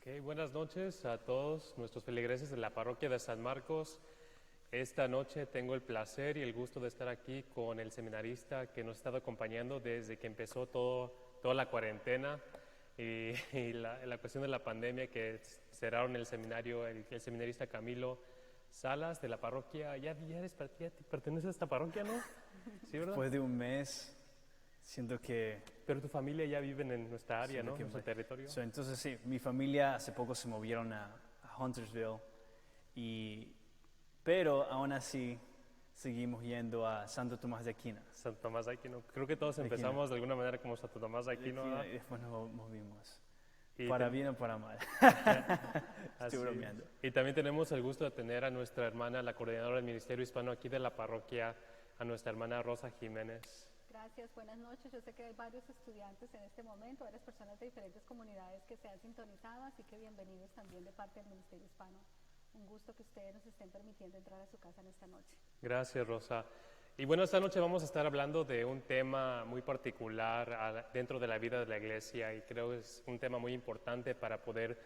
Ok, buenas noches a todos nuestros feligreses de la parroquia de San Marcos. Esta noche tengo el placer y el gusto de estar aquí con el seminarista que nos ha estado acompañando desde que empezó toda la cuarentena y la cuestión de la pandemia, que cerraron el seminario, el seminarista Camilo Salas de la parroquia. Ya perteneces a esta parroquia, ¿no? Sí, ¿verdad? Después de un mes, siento que... Pero tu familia ya viven en nuestra área, ¿no? En nuestro territorio. Entonces sí, mi familia hace poco se movieron a Huntersville, pero aún así seguimos yendo a Santo Tomás de Aquino. Santo Tomás de Aquino. Creo que todos empezamos de alguna manera como Santo Tomás de Aquino. Y después nos movimos. Y Para bien o para mal. Estoy bromeando. Y también tenemos el gusto de tener a nuestra hermana, la coordinadora del Ministerio Hispano aquí de la parroquia, a nuestra hermana Rosa Jiménez. Gracias, buenas noches. Yo sé que hay varios estudiantes en este momento, varias personas de diferentes comunidades que se han sintonizado, así que bienvenidos también de parte del Ministerio Hispano. Un gusto que ustedes nos estén permitiendo entrar a su casa en esta noche. Gracias, Rosa. Y bueno, esta noche vamos a estar hablando de un tema muy particular dentro de la vida de la iglesia, y creo que es un tema muy importante para poder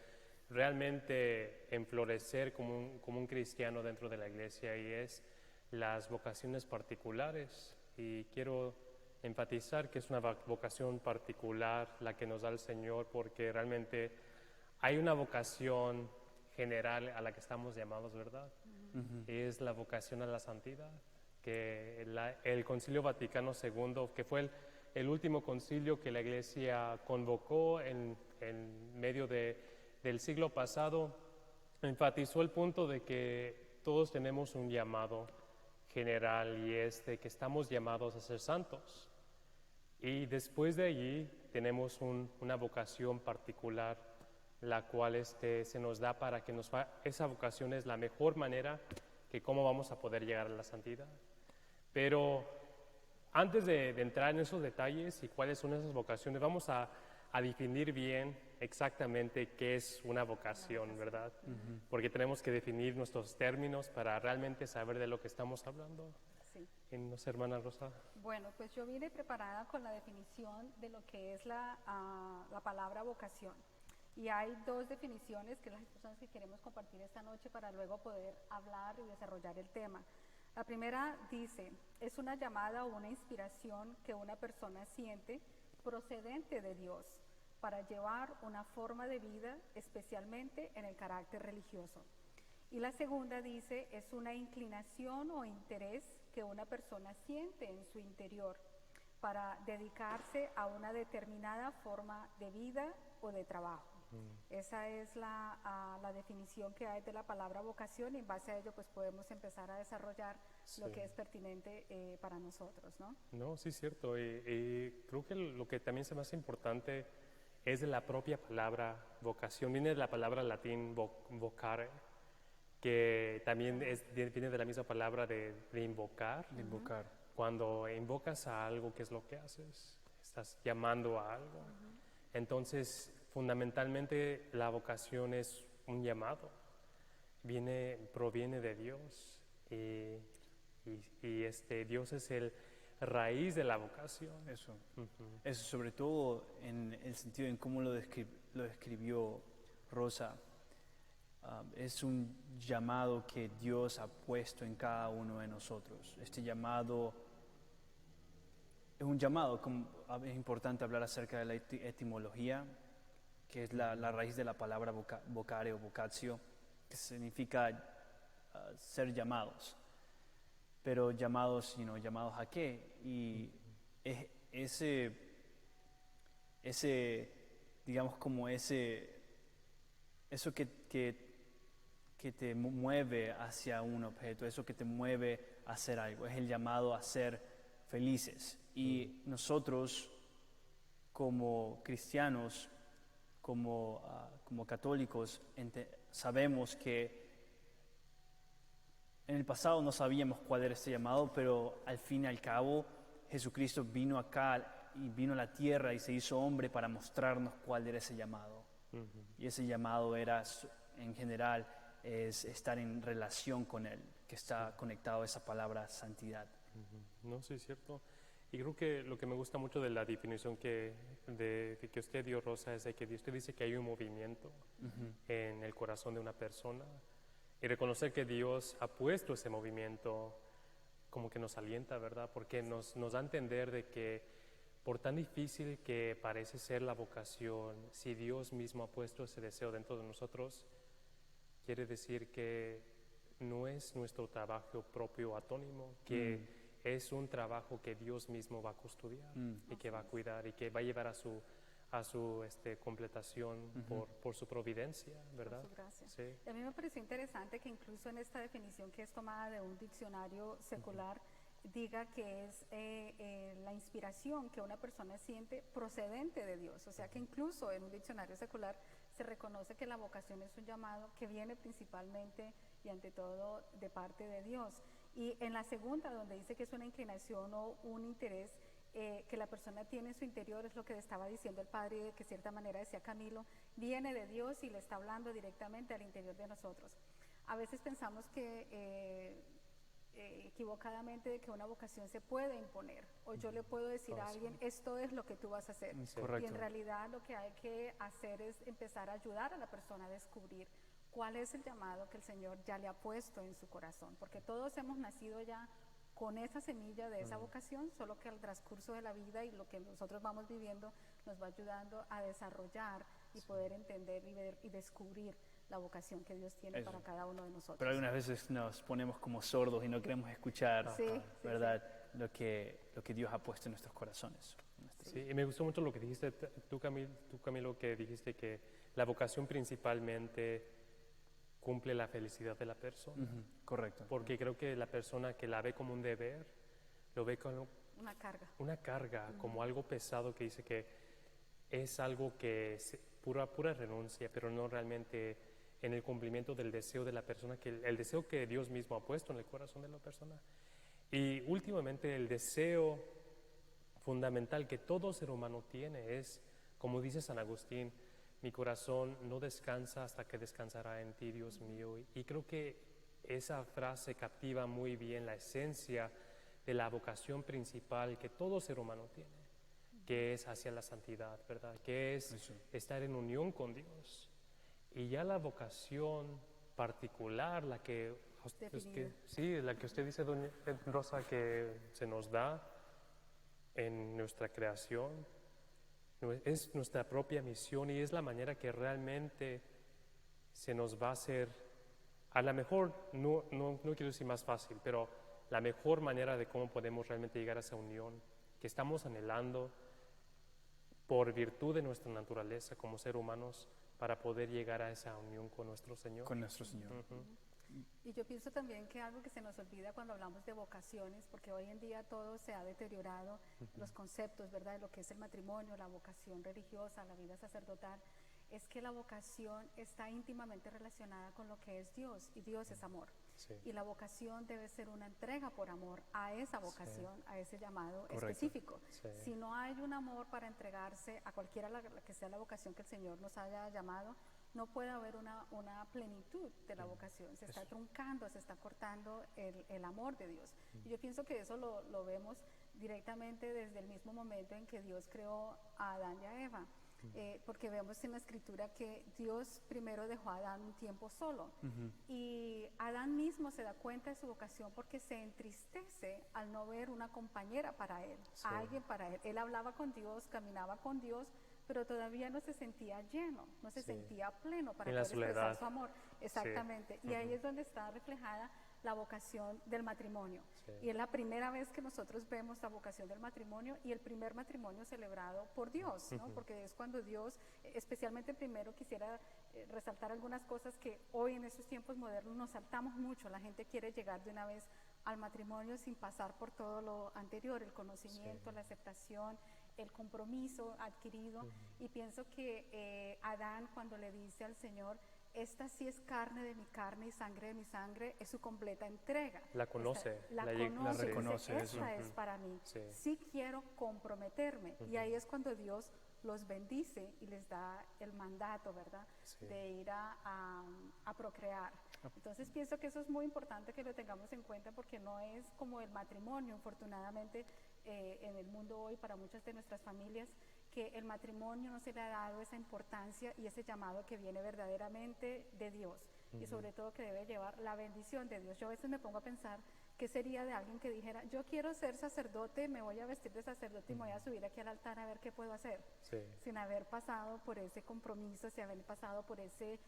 realmente enflorecer como un cristiano dentro de la iglesia, y es las vocaciones particulares. Y quiero enfatizar que es una vocación particular la que nos da el Señor, porque realmente hay una vocación general a la que estamos llamados, ¿verdad? Es la vocación a la santidad, que el Concilio Vaticano II, que fue el último concilio que la Iglesia convocó en medio del siglo pasado, enfatizó el punto de que todos tenemos un llamado general, y es de que estamos llamados a ser santos. Y después de allí tenemos una vocación particular, la cual se nos da para que esa vocación es la mejor manera que cómo vamos a poder llegar a la santidad. Pero antes de entrar en esos detalles y cuáles son esas vocaciones, vamos a definir bien exactamente qué es una vocación, ¿verdad? Porque tenemos que definir nuestros términos para realmente saber de lo que estamos hablando. Sí. No sé, hermana Rosa. Bueno, pues yo vine preparada con la definición de lo que es la palabra vocación. Y hay dos definiciones que las personas que queremos compartir esta noche para luego poder hablar y desarrollar el tema. La primera dice, es una llamada o una inspiración que una persona siente procedente de Dios para llevar una forma de vida, especialmente en el carácter religioso. Y la segunda dice, es una inclinación o interés que una persona siente en su interior para dedicarse a una determinada forma de vida o de trabajo. Esa es la definición que hay de la palabra vocación, y en base a ello pues podemos empezar a desarrollar lo que es pertinente para nosotros, ¿no? No, sí es cierto, y creo que lo que también se me hace importante es de la propia palabra vocación. Viene de la palabra latín vocare, que también viene de la misma palabra de invocar. De invocar. Cuando invocas a algo, ¿qué es lo que haces? Estás llamando a algo. Entonces, fundamentalmente la vocación es un llamado, proviene de Dios, y Dios es el raíz de la vocación. Eso. Eso, sobre todo en el sentido en cómo lo describió Rosa. Es un llamado que Dios ha puesto en cada uno de nosotros. Este llamado es un llamado, es importante hablar acerca de la etimología, que es la raíz de la palabra vocare o vocatio, que significa ser llamados. Pero llamados, ¿llamados a qué? Y ese digamos, como eso que te mueve hacia un objeto, eso que te mueve a hacer algo, es el llamado a ser felices. Y nosotros, como cristianos, como católicos, sabemos que en el pasado no sabíamos cuál era este llamado, pero al fin y al cabo Jesucristo vino acá y vino a la tierra y se hizo hombre para mostrarnos cuál era ese llamado. Y ese llamado era, en general, es estar en relación con Él, que está conectado a esa palabra santidad. No, sí es cierto. Y creo que lo que me gusta mucho de la definición que usted dio, Rosa, es de que usted dice que hay un movimiento en el corazón de una persona. Y reconocer que Dios ha puesto ese movimiento como que nos alienta, ¿verdad? Porque nos da a entender de que por tan difícil que parece ser la vocación, si Dios mismo ha puesto ese deseo dentro de nosotros, quiere decir que no es nuestro trabajo propio autónomo, que es un trabajo que Dios mismo va a custodiar y que va a cuidar y que va a llevar a su completación por su providencia, ¿verdad? Por su gracia. Sí. Y a mí me pareció interesante que incluso en esta definición que es tomada de un diccionario secular, diga que es la inspiración que una persona siente procedente de Dios. O sea que incluso en un diccionario secular se reconoce que la vocación es un llamado que viene principalmente y ante todo de parte de Dios. Y en la segunda, donde dice que es una inclinación o un interés que la persona tiene en su interior, es lo que estaba diciendo el padre, de que de cierta manera decía Camilo, viene de Dios y le está hablando directamente al interior de nosotros. A veces pensamos que equivocadamente de que una vocación se puede imponer, o yo le puedo decir a alguien, esto es lo que tú vas a hacer. Correcto. Y en realidad lo que hay que hacer es empezar a ayudar a la persona a descubrir cuál es el llamado que el Señor ya le ha puesto en su corazón, porque todos hemos nacido ya con esa semilla de esa vocación, solo que al transcurso de la vida y lo que nosotros vamos viviendo nos va ayudando a desarrollar y poder entender y ver y descubrir la vocación que Dios tiene para cada uno de nosotros. Pero algunas veces nos ponemos como sordos y no queremos escuchar, Sí, ¿verdad? Lo que Dios ha puesto en nuestros corazones. Sí, y me gustó mucho lo que dijiste tú, Camilo, que dijiste que la vocación principalmente cumple la felicidad de la persona. Correcto. Porque creo que la persona que la ve como un deber, lo ve como una carga. como algo pesado, que dice que es algo que es pura renuncia, pero no realmente en el cumplimiento del deseo de la persona, que el deseo que Dios mismo ha puesto en el corazón de la persona. Y últimamente el deseo fundamental que todo ser humano tiene es, como dice San Agustín, mi corazón no descansa hasta que descansará en ti, Dios mío. Y creo que esa frase captiva muy bien la esencia de la vocación principal que todo ser humano tiene, que es hacia la santidad, ¿verdad? Que es estar en unión con Dios. Y ya la vocación particular, la que usted dice, doña Rosa, que se nos da en nuestra creación, es nuestra propia misión y es la manera que realmente se nos va a hacer, a lo mejor, no quiero decir más fácil, pero la mejor manera de cómo podemos realmente llegar a esa unión que estamos anhelando por virtud de nuestra naturaleza como ser humanos para poder llegar a esa unión con nuestro Señor. Con nuestro Señor. Y yo pienso también que algo que se nos olvida cuando hablamos de vocaciones, porque hoy en día todo se ha deteriorado, los conceptos, ¿verdad?, de lo que es el matrimonio, la vocación religiosa, la vida sacerdotal, es que la vocación está íntimamente relacionada con lo que es Dios, y Dios es amor. Sí. Y la vocación debe ser una entrega por amor a esa vocación, a ese llamado específico. Sí. Si no hay un amor para entregarse a cualquiera que sea la vocación que el Señor nos haya llamado, no puede haber una plenitud de la vocación. Se está truncando, se está cortando el amor de Dios. Y yo pienso que eso lo vemos directamente desde el mismo momento en que Dios creó a Adán y a Eva. Porque vemos en la escritura que Dios primero dejó a Adán un tiempo solo, y Adán mismo se da cuenta de su vocación porque se entristece al no ver una compañera para él, a alguien para él. Él hablaba con Dios, caminaba con Dios, pero todavía no se sentía lleno, no se sentía pleno para poder expresar su amor. Exactamente. Y ahí es donde está reflejada la vocación del matrimonio. Y es la primera vez que nosotros vemos la vocación del matrimonio y el primer matrimonio celebrado por Dios, ¿no? Porque es cuando Dios, especialmente primero quisiera resaltar algunas cosas que hoy en estos tiempos modernos nos saltamos mucho. La gente quiere llegar de una vez al matrimonio sin pasar por todo lo anterior, el conocimiento, la aceptación, el compromiso adquirido. Y pienso que Adán, cuando le dice al Señor, esta sí es carne de mi carne y sangre de mi sangre, es su completa entrega. La conoce. La reconoce, esta es para mí. Sí quiero comprometerme. Y ahí es cuando Dios los bendice y les da el mandato, ¿verdad?, de ir a procrear. Entonces pienso que eso es muy importante que lo tengamos en cuenta, porque no es como el matrimonio, afortunadamente en el mundo hoy para muchas de nuestras familias, que el matrimonio no se le ha dado esa importancia y ese llamado que viene verdaderamente de Dios y sobre todo que debe llevar la bendición de Dios. Yo a veces me pongo a pensar qué sería de alguien que dijera, yo quiero ser sacerdote, me voy a vestir de sacerdote y me voy a subir aquí al altar a ver qué puedo hacer, Sí. sin haber pasado por ese compromiso, sin haber pasado por ese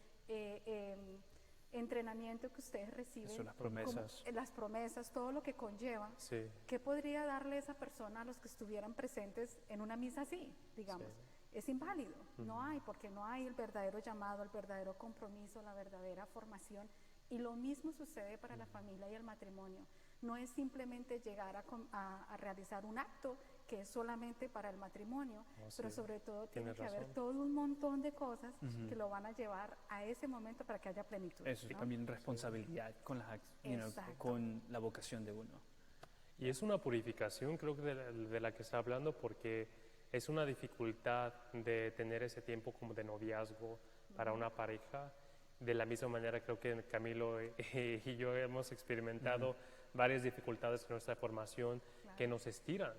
entrenamiento que ustedes reciben, Eso, las promesas. como, las promesas, todo lo que conlleva. Sí. ¿Qué podría darle esa persona a los que estuvieran presentes en una misa así, digamos? Sí. Es inválido, no hay, porque no hay el verdadero llamado, el verdadero compromiso, la verdadera formación. Y lo mismo sucede para la familia y el matrimonio. No es simplemente llegar a realizar un acto que es solamente para el matrimonio, pero sí. sobre todo tiene Tienes que haber razón. todo un montón de cosas que lo van a llevar a ese momento para que haya plenitud. Eso, ¿no? también responsabilidad con, Exacto. con la vocación de uno. Y es una purificación, creo que de la que está hablando, porque es una dificultad de tener ese tiempo como de noviazgo para una pareja. De la misma manera, creo que Camilo y yo hemos experimentado varias dificultades en nuestra formación que nos estiran.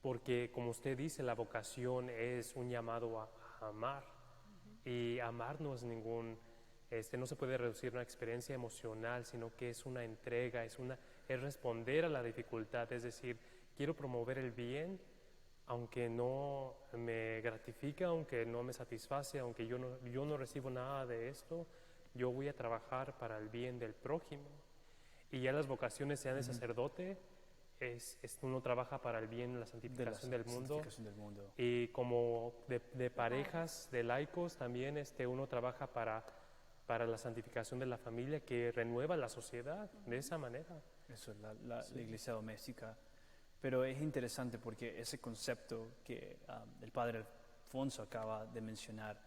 Porque, como usted dice, la vocación es un llamado a amar. Y amar no es no se puede reducir a una experiencia emocional, sino que es una entrega, es responder a la dificultad. Es decir, quiero promover el bien, aunque no me gratifica, aunque no me satisface, aunque yo no recibo nada de esto, yo voy a trabajar para el bien del prójimo. Y ya las vocaciones, sean de sacerdote, uno trabaja para el bien, la santificación del mundo. Santificación del mundo. Y como de parejas, de laicos, también uno trabaja para la santificación de la familia, que renueva la sociedad de esa manera. Eso es la iglesia doméstica. Pero es interesante porque ese concepto que el padre Alfonso acaba de mencionar,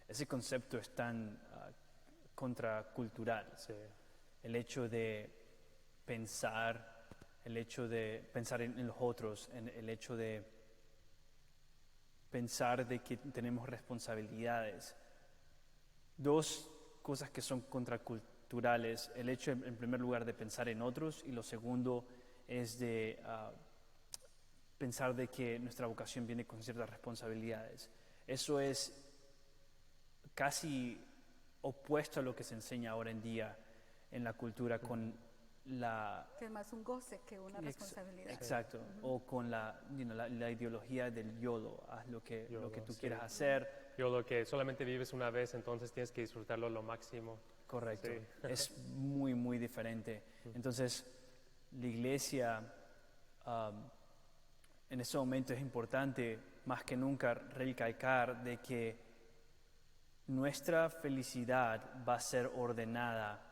ese concepto es tan contracultural. Sí. El hecho de pensar en los otros, el hecho de pensar de que tenemos responsabilidades. Dos cosas que son contraculturales: el hecho, en primer lugar, de pensar en otros, y lo segundo es de pensar de que nuestra vocación viene con ciertas responsabilidades. Eso es casi opuesto a lo que se enseña ahora en día en la cultura con Que es más un goce que una responsabilidad. Exacto, o con la ideología del YOLO, haz lo que tú sí. quieras hacer. Lo que solamente vives una vez, entonces tienes que disfrutarlo lo máximo. Correcto, Sí. es muy, muy diferente. Entonces, la iglesia en ese momento es importante más que nunca recalcar de que nuestra felicidad va a ser ordenada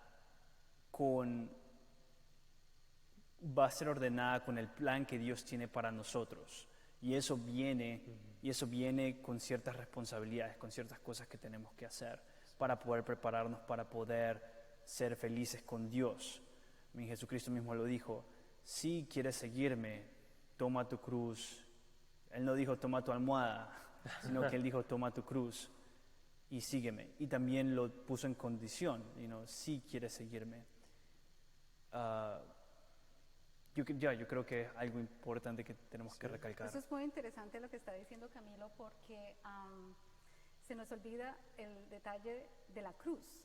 con el plan que Dios tiene para nosotros. Y eso viene con ciertas responsabilidades, con ciertas cosas que tenemos que hacer para poder prepararnos, para poder ser felices con Dios. Jesucristo mismo lo dijo: si quieres seguirme, toma tu cruz. Él no dijo toma tu almohada, sino que Él dijo toma tu cruz y sígueme. Y también lo puso en condición, si quieres seguirme. Yo creo que es algo importante que tenemos que recalcar. Eso es muy interesante lo que está diciendo Camilo, porque se nos olvida el detalle de la cruz.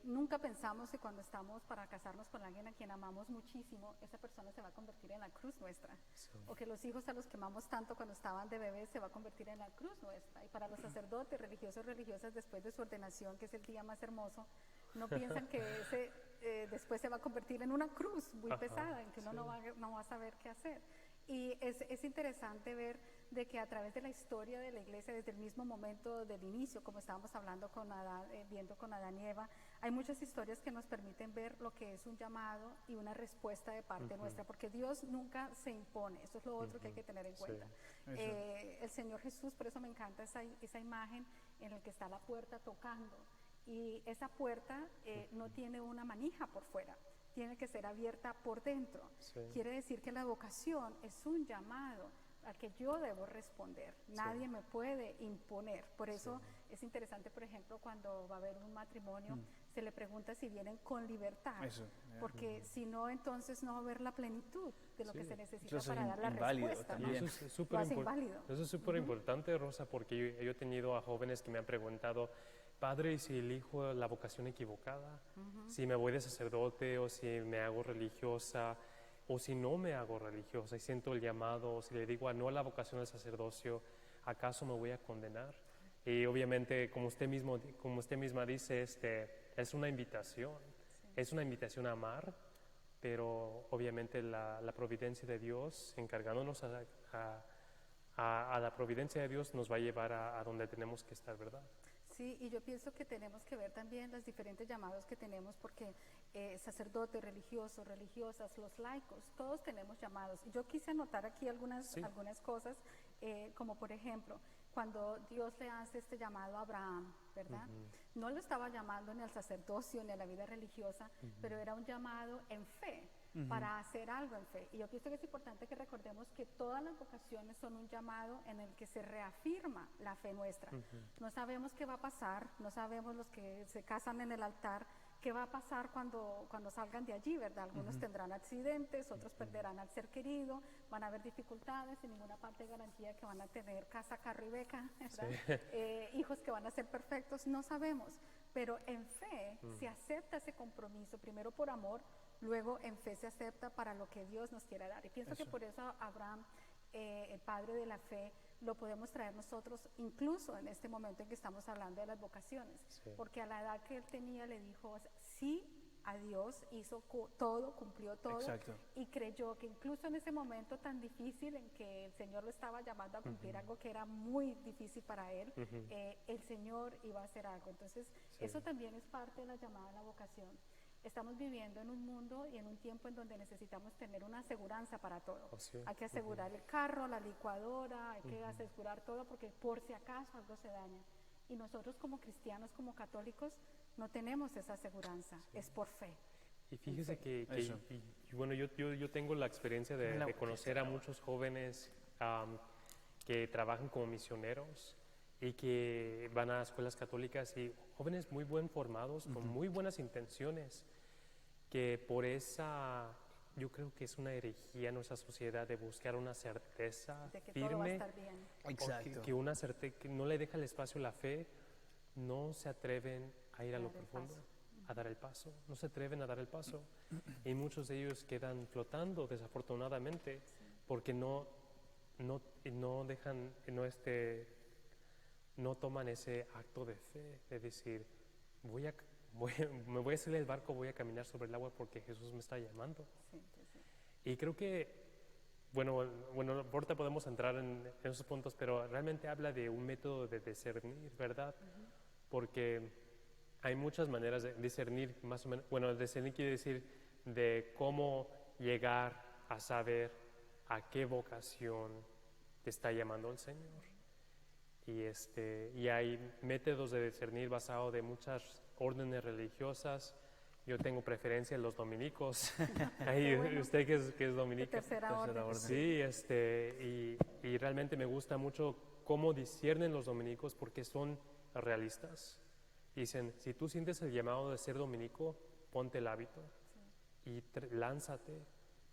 Nunca pensamos que cuando estamos para casarnos con alguien a quien amamos muchísimo, esa persona se va a convertir en la cruz nuestra. Sí. O que los hijos a los que amamos tanto cuando estaban de bebés se va a convertir en la cruz nuestra. Y para los sacerdotes, religiosos, religiosas, después de su ordenación, que es el día más hermoso, no piensan que ese después se va a convertir en una cruz muy pesada, en que uno no va a saber qué hacer. Y es interesante ver de que a través de la historia de la iglesia, desde el mismo momento del inicio, como estábamos hablando viendo con Adán y Eva, hay muchas historias que nos permiten ver lo que es un llamado y una respuesta de parte nuestra, porque Dios nunca se impone. Eso es lo otro que hay que tener en cuenta. El Señor Jesús, por eso me encanta esa imagen en la que está la puerta tocando, y esa puerta no tiene una manija por fuera, tiene que ser abierta por dentro. Sí. Quiere decir que la vocación es un llamado al que yo debo responder. Nadie me puede imponer. Por eso es interesante, por ejemplo, cuando va a haber un matrimonio, se le pregunta si vienen con libertad, Eso, porque si no, entonces no va a haber la plenitud de lo que se necesita Eso es para dar la inválido respuesta, ¿no? también. Eso es Lo súper hace inválido. eso es súper importante, Rosa, porque yo he tenido a jóvenes que me han preguntado, padre, ¿y si elijo la vocación equivocada? Si me voy de sacerdote o si me hago religiosa o si no me hago religiosa y siento el llamado, o si le digo a no a la vocación del sacerdocio, ¿acaso me voy a condenar? Y obviamente, como usted misma dice, es una invitación, es una invitación a amar, pero obviamente la providencia de Dios, encargándonos a la providencia de Dios, nos va a llevar a donde tenemos que estar, ¿verdad? Sí, y yo pienso que tenemos que ver también los diferentes llamados que tenemos, porque sacerdotes, religiosos, religiosas, los laicos, todos tenemos llamados. Y yo quise anotar aquí algunas cosas, como por ejemplo, cuando Dios le hace este llamado a Abraham, ¿verdad? No lo estaba llamando ni al sacerdocio ni a la vida religiosa, pero era un llamado en fe, para hacer algo en fe. Y yo pienso que es importante que recordemos que todas las vocaciones son un llamado en el que se reafirma la fe nuestra. No sabemos qué va a pasar, no sabemos los que se casan en el altar, qué va a pasar cuando salgan de allí, ¿verdad? Algunos tendrán accidentes, otros perderán al ser querido, van a haber dificultades, en ninguna parte hay garantía que van a tener casa, carro y beca, ¿verdad? Hijos que van a ser perfectos, no sabemos, pero en fe se acepta ese compromiso, primero por amor, luego en fe se acepta para lo que Dios nos quiera dar. Y pienso que por eso Abraham, el padre de la fe, lo podemos traer nosotros incluso en este momento en que estamos hablando de las vocaciones, porque a la edad que él tenía le dijo sí a Dios, hizo todo, cumplió todo. Exacto. Y creyó que incluso en ese momento tan difícil en que el Señor lo estaba llamando a cumplir algo que era muy difícil para él, el Señor iba a hacer algo. Entonces eso también es parte de la llamada a la vocación. Estamos viviendo en un mundo y en un tiempo en donde necesitamos tener una aseguranza para todo. Hay que asegurar el carro, la licuadora, hay que asegurar todo porque por si acaso algo se daña. Y nosotros como cristianos, como católicos, no tenemos esa aseguranza, es por fe. Y fíjese bueno, yo tengo la experiencia de conocer a muchos jóvenes que trabajan como misioneros y que van a escuelas católicas y jóvenes muy buen formados, con muy buenas intenciones, que por yo creo que es una herejía en nuestra sociedad de buscar una certeza De que firme, todo va a estar bien. Exacto. que una certeza que no le deja el espacio a la fe, no se atreven a ir a lo Dar el profundo, paso. a dar el paso, no se atreven a dar el paso y muchos de ellos quedan flotando desafortunadamente porque no dejan, no toman ese acto de fe, de decir, me voy a salir del barco, voy a caminar sobre el agua porque Jesús me está llamando. Sí, sí, sí. Y creo que, bueno, ahorita podemos entrar en esos puntos, pero realmente habla de un método de discernir, ¿verdad? Porque hay muchas maneras de discernir, más o menos, bueno, discernir quiere decir de cómo llegar a saber a qué vocación te está llamando el Señor. Y hay métodos de discernir basados de muchas órdenes religiosas. Yo tengo preferencia en los dominicos. Ahí, bueno. ¿usted que es dominico? Tercera orden. Sí, y realmente me gusta mucho cómo disciernen los dominicos porque son realistas. Dicen, si tú sientes el llamado de ser dominico, ponte el hábito y lánzate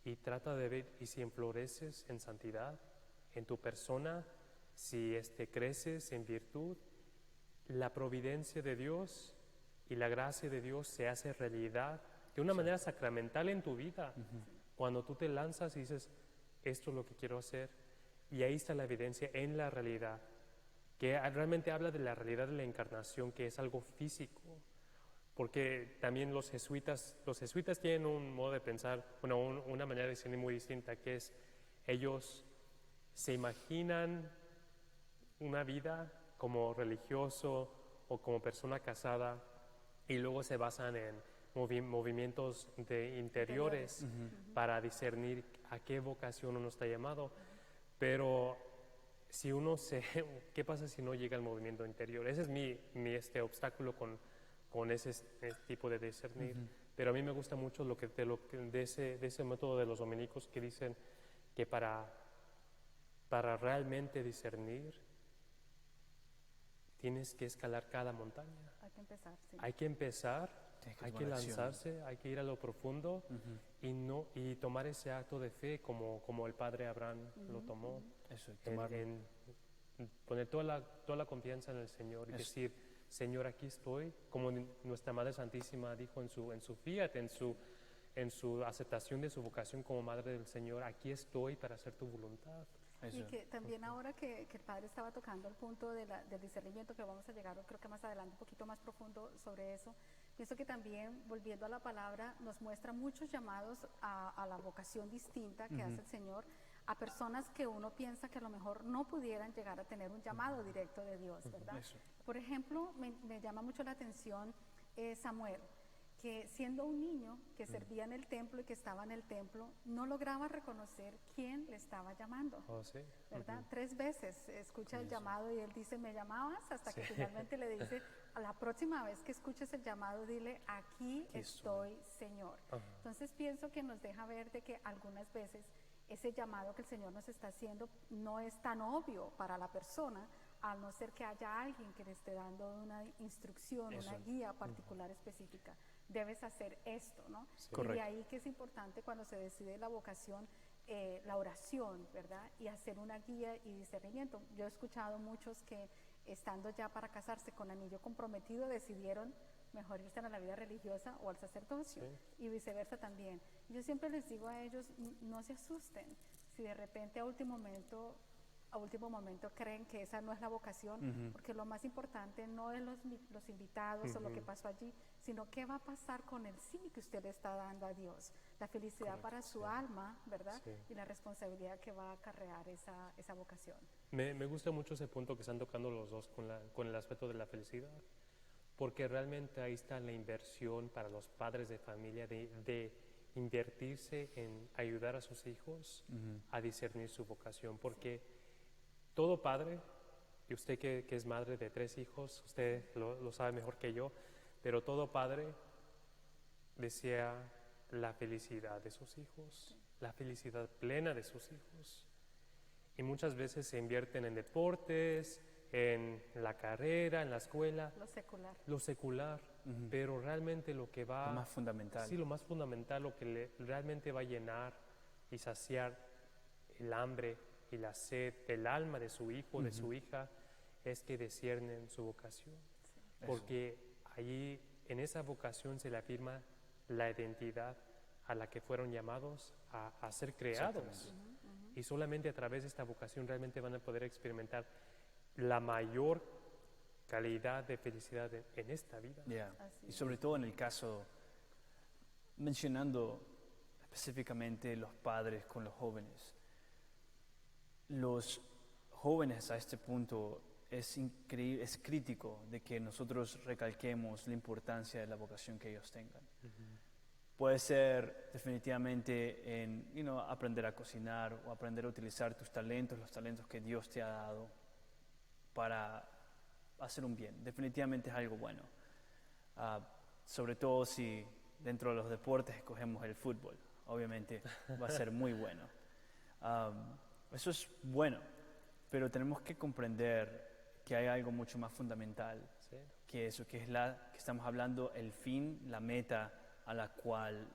y trata de ver, y si enfloreces en santidad, en tu persona, si creces en virtud, la providencia de Dios y la gracia de Dios se hace realidad de una manera sacramental en tu vida. Cuando tú te lanzas y dices, esto es lo que quiero hacer, y ahí está la evidencia en la realidad, que realmente habla de la realidad de la encarnación, que es algo físico, porque también los jesuitas tienen un modo de pensar, bueno, una manera de ser muy distinta, que es, ellos se imaginan una vida como religioso o como persona casada y luego se basan en movimientos interiores para discernir a qué vocación uno está llamado. Pero si ¿qué pasa si no llega al movimiento interior? Ese es mi obstáculo con ese tipo de discernir. Pero a mí me gusta mucho de ese método de los dominicos que dicen que para realmente discernir tienes que escalar cada montaña. Hay que empezar, sí. Hay que empezar, Tienes que hay que tomar acción. lanzarse, hay que ir a lo profundo y tomar ese acto de fe como el padre Abraham lo tomó. Eso, En, tomarlo. en poner toda la confianza en el Señor y Eso. decir, Señor, aquí estoy, como nuestra Madre Santísima dijo en su fiat, en su aceptación de su vocación como Madre del Señor, aquí estoy para hacer tu voluntad. Eso. Y que también ahora que el padre estaba tocando el punto del discernimiento, que vamos a llegar creo que más adelante un poquito más profundo sobre eso, pienso que también, volviendo a la palabra, nos muestra muchos llamados a la vocación distinta que hace el Señor, a personas que uno piensa que a lo mejor no pudieran llegar a tener un llamado directo de Dios, ¿verdad? Eso. Por ejemplo, me llama mucho la atención Samuel, que siendo un niño que servía en el templo y que estaba en el templo, no lograba reconocer quién le estaba llamando, Oh, sí. ¿verdad? 3 veces escucha el llamado y él dice, ¿me llamabas? Hasta que finalmente le dice, a la próxima vez que escuches el llamado, dile, aquí estoy, Señor. Entonces pienso que nos deja ver de que algunas veces ese llamado que el Señor nos está haciendo no es tan obvio para la persona, a no ser que haya alguien que le esté dando una instrucción, una guía particular específica. Debes hacer esto, ¿no? Sí. Y de ahí que es importante cuando se decide la vocación, la oración, ¿verdad? Y hacer una guía y discernimiento. Yo he escuchado muchos que estando ya para casarse con anillo comprometido decidieron mejor irse a la vida religiosa o al sacerdocio y viceversa también. Yo siempre les digo a ellos, no se asusten si de repente a último momento creen que esa no es la vocación, porque lo más importante no es los invitados o lo que pasó allí, sino qué va a pasar con el sí que usted le está dando a Dios, la felicidad para su alma, ¿verdad? Sí. Y la responsabilidad que va a acarrear esa vocación. Me gusta mucho ese punto que están tocando los dos con el aspecto de la felicidad, porque realmente ahí está la inversión para los padres de familia de invertirse en ayudar a sus hijos a discernir su vocación, porque todo padre, y usted que es madre de 3 hijos, usted lo sabe mejor que yo, pero todo padre desea la felicidad de sus hijos, la felicidad plena de sus hijos. Y muchas veces se invierten en deportes, en la carrera, en la escuela, Lo secular. lo secular, pero realmente lo que va... Lo más fundamental. Sí, lo más fundamental, lo que realmente va a llenar y saciar el hambre y la sed del alma de su hijo, de su hija, es que disciernen su vocación. Porque allí, en esa vocación se le afirma la identidad a la que fueron llamados a ser creados. Y solamente a través de esta vocación realmente van a poder experimentar la mayor calidad de felicidad en esta vida. Así Y sobre todo en el caso, mencionando específicamente los padres con los jóvenes. Los jóvenes a este punto es crítico de que nosotros recalquemos la importancia de la vocación que ellos tengan. Puede ser definitivamente en aprender a cocinar o aprender a utilizar tus talentos, los talentos que Dios te ha dado para hacer un bien. Definitivamente es algo bueno. Sobre todo si dentro de los deportes escogemos el fútbol. Obviamente va a ser muy bueno. Eso es bueno, pero tenemos que comprender que hay algo mucho más fundamental Sí. que eso, que estamos hablando, el fin, la meta a la cual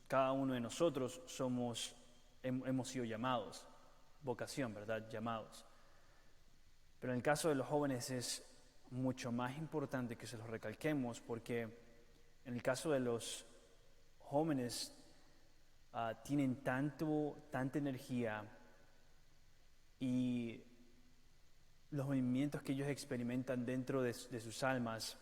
cada uno de nosotros hemos sido llamados, vocación, ¿verdad? Llamados. Pero en el caso de los jóvenes es mucho más importante que se los recalquemos, porque en el caso de los jóvenes tienen tanta energía y los movimientos que ellos experimentan dentro de sus almas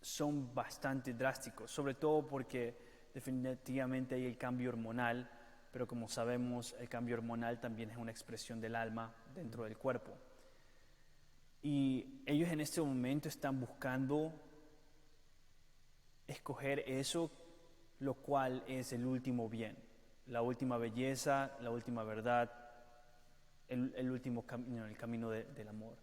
son bastante drásticos, sobre todo porque definitivamente hay el cambio hormonal, pero como sabemos el cambio hormonal también es una expresión del alma dentro del cuerpo. Y ellos en este momento están buscando escoger eso, lo cual es el último bien, la última belleza, la última verdad, el último camino, el camino del amor.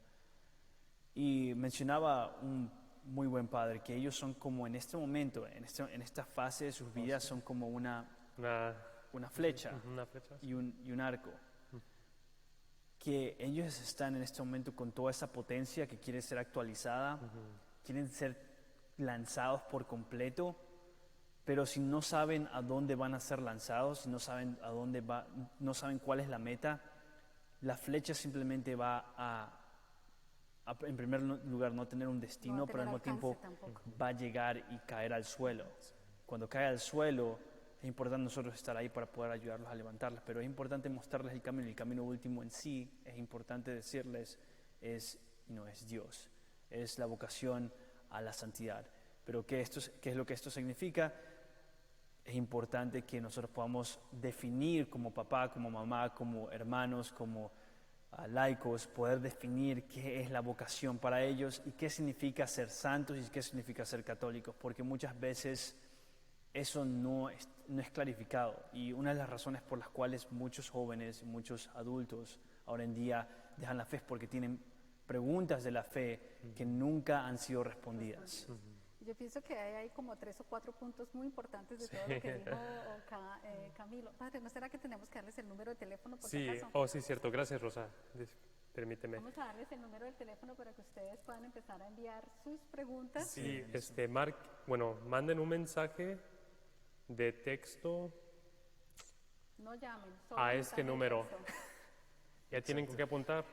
Y mencionaba un muy buen padre que ellos son como en este momento, en esta fase de sus vidas, son como una flecha Una flecha. y un arco. que ellos están en este momento con toda esa potencia que quiere ser actualizada, quieren ser lanzados por completo, pero si no saben a dónde van a ser lanzados, si no saben no saben cuál es la meta, la flecha simplemente va en primer lugar, no tener un destino, No va a pero al tener mismo tiempo alcance tampoco. va a llegar y caer al suelo. Cuando cae al suelo, es importante nosotros estar ahí para poder ayudarlos a levantarlas, pero es importante mostrarles el camino último en sí, es importante decirles, es Dios, es la vocación a la santidad. Pero ¿qué es lo que esto significa? Es importante que nosotros podamos definir como papá, como mamá, como hermanos, como laicos, poder definir qué es la vocación para ellos y qué significa ser santos y qué significa ser católicos, porque muchas veces eso no es clarificado. Y una de las razones por las cuales muchos jóvenes, muchos adultos ahora en día dejan la fe es porque tienen preguntas de la fe que nunca han sido respondidas. Yo pienso que hay como 3 o 4 puntos muy importantes de todo lo que dijo Camilo. Padre, ¿no será que tenemos que darles el número de teléfono por si Sí, acaso? sí, cierto. Gracias, Rosa. Permíteme. Vamos a darles el número del teléfono para que ustedes puedan empezar a enviar sus preguntas. Sí, manden un mensaje de texto No llamen. Solo a mensaje este de número. texto. Ya tienen que apuntar.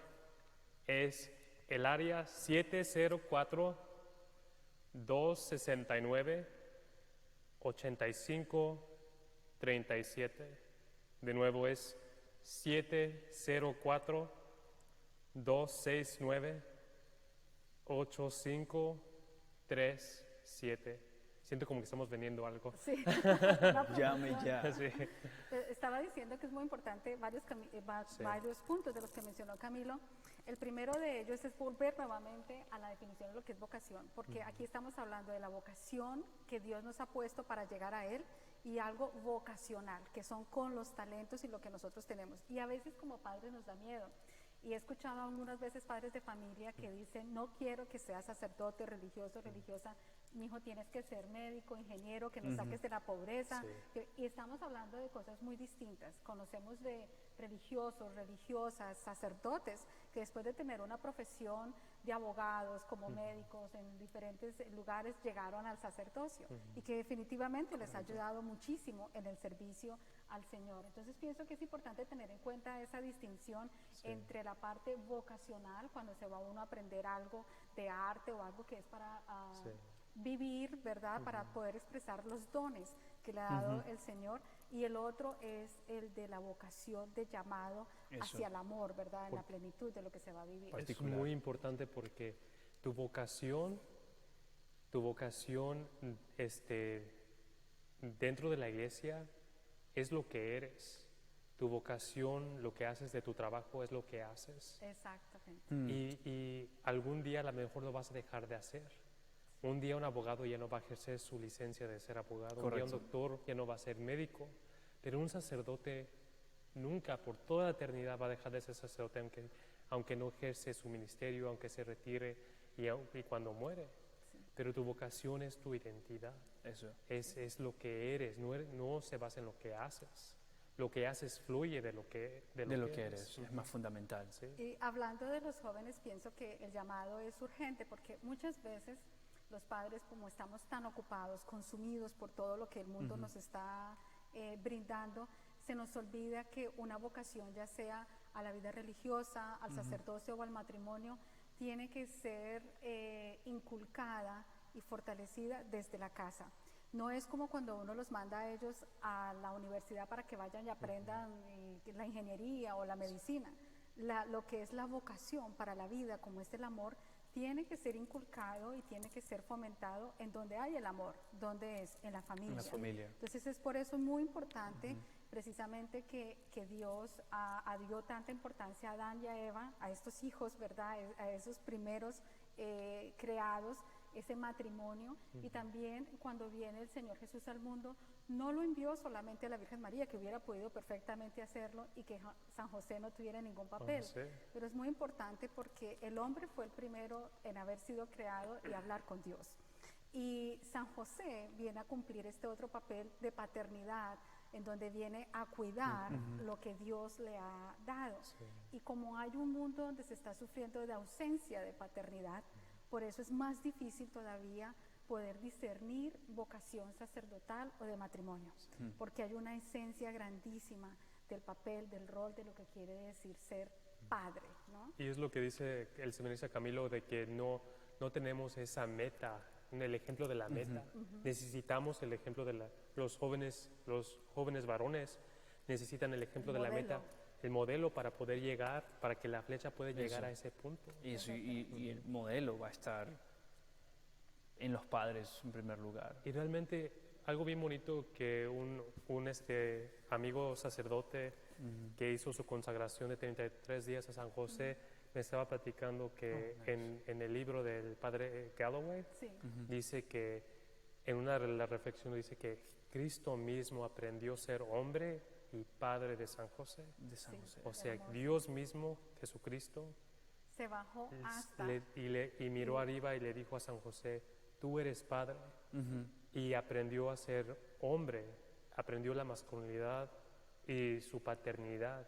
Es el área 704-269-8537. De nuevo es 704-269-8537. Siento como que estamos vendiendo algo. Sí. Una Llame promoción. ya. Sí. Estaba diciendo que es muy importante varios puntos de los que mencionó Camilo. El primero de ellos es volver nuevamente a la definición de lo que es vocación, porque aquí estamos hablando de la vocación que Dios nos ha puesto para llegar a Él y algo vocacional, que son con los talentos y lo que nosotros tenemos. Y a veces como padres nos da miedo. Y he escuchado algunas veces padres de familia que dicen, no quiero que seas sacerdote, religioso, religiosa, mi hijo tienes que ser médico, ingeniero, que nos saques de la pobreza. Y estamos hablando de cosas muy distintas. Conocemos de religiosos, religiosas, sacerdotes, que después de tener una profesión de abogados, como médicos, en diferentes lugares, llegaron al sacerdocio y que definitivamente les ha ayudado muchísimo en el servicio al Señor. Entonces pienso que es importante tener en cuenta esa distinción entre la parte vocacional, cuando se va uno a aprender algo de arte o algo que es para vivir, ¿verdad? Para poder expresar los dones que le ha dado el Señor, y el otro es el de la vocación de llamado hacia el amor, ¿verdad? En la plenitud de lo que se va a vivir. Es muy importante porque tu vocación, dentro de la iglesia es lo que eres. Tu vocación, lo que haces de tu trabajo es lo que haces. Exactamente. Y algún día a lo mejor lo vas a dejar de hacer. Un día un abogado ya no va a ejercer su licencia de ser abogado. Un día un doctor ya no va a ser médico. Pero un sacerdote nunca, por toda la eternidad, va a dejar de ser sacerdote, aunque no ejerce su ministerio, aunque se retire y cuando muere. Pero tu vocación es tu identidad. Eso. Es lo que eres, no se basa en lo que haces. Lo que haces fluye de lo que eres. Es más fundamental. Sí. Y hablando de los jóvenes, pienso que el llamado es urgente, porque muchas veces los padres, como estamos tan ocupados, consumidos por todo lo que el mundo nos está brindando, se nos olvida que una vocación, ya sea a la vida religiosa, al sacerdocio o al matrimonio, tiene que ser inculcada y fortalecida desde la casa. No es como cuando uno los manda a ellos a la universidad para que vayan y aprendan la ingeniería o la medicina. Lo que es la vocación para la vida, como es el amor, tiene que ser inculcado y tiene que ser fomentado en donde hay el amor, donde es en la familia. En la familia. Entonces es por eso muy importante precisamente que Dios dio tanta importancia a Adán y a Eva, a estos hijos, ¿verdad? A esos primeros creados, ese matrimonio, y también cuando viene el Señor Jesús al mundo, no lo envió solamente a la Virgen María, que hubiera podido perfectamente hacerlo y que San José no tuviera ningún papel, pero es muy importante porque el hombre fue el primero en haber sido creado y hablar con Dios. Y San José viene a cumplir este otro papel de paternidad, en donde viene a cuidar lo que Dios le ha dado. Y como hay un mundo donde se está sufriendo de ausencia de paternidad, por eso es más difícil todavía poder discernir vocación sacerdotal o de matrimonio, porque hay una esencia grandísima del papel, del rol, de lo que quiere decir ser padre, ¿no? Y es lo que dice el seminarista Camilo, de que no tenemos esa meta, el ejemplo de la meta. Necesitamos el ejemplo de los jóvenes varones necesitan el ejemplo de la meta, el modelo para poder llegar, para que la flecha pueda llegar a ese punto. Y el modelo va a estar en los padres en primer lugar. Y realmente algo bien bonito que un amigo sacerdote que hizo su consagración de 33 días a San José me estaba platicando que en el libro del padre Galloway dice que en una de las reflexiones dice que Cristo mismo aprendió a ser hombre y padre de San José. O sea, hermoso. Dios mismo, Jesucristo, Se bajó hasta... y miró arriba y le dijo a San José, tú eres padre. Y aprendió a ser hombre, aprendió la masculinidad y su paternidad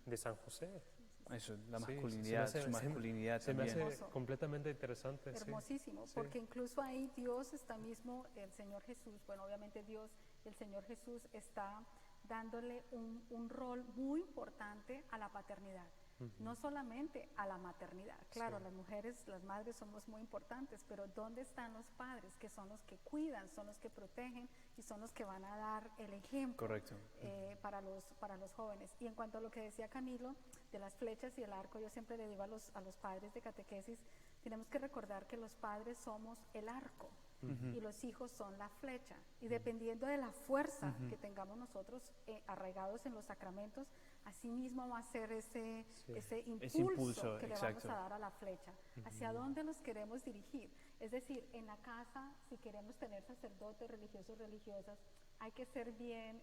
de San José. Eso, la Sí, masculinidad, su masculinidad se me también. hace completamente interesante. Hermosísimo, Sí. porque incluso ahí Dios está mismo, el Señor Jesús, bueno, obviamente Dios, el Señor Jesús está dándole un rol muy importante a la paternidad, no solamente a la maternidad. Claro, las mujeres, las madres somos muy importantes, pero ¿dónde están los padres? Que son los que cuidan, son los que protegen y son los que van a dar el ejemplo. Correcto. Para los jóvenes. Y en cuanto a lo que decía Camilo, de las flechas y el arco, yo siempre le digo a los padres de catequesis, tenemos que recordar que los padres somos el arco y los hijos son la flecha. Y dependiendo de la fuerza que tengamos nosotros arraigados en los sacramentos, así mismo va a ser ese impulso que le vamos a dar a la flecha. ¿Hacia dónde los queremos dirigir? Es decir, en la casa, si queremos tener sacerdotes, religiosos, religiosas, hay que ser bien...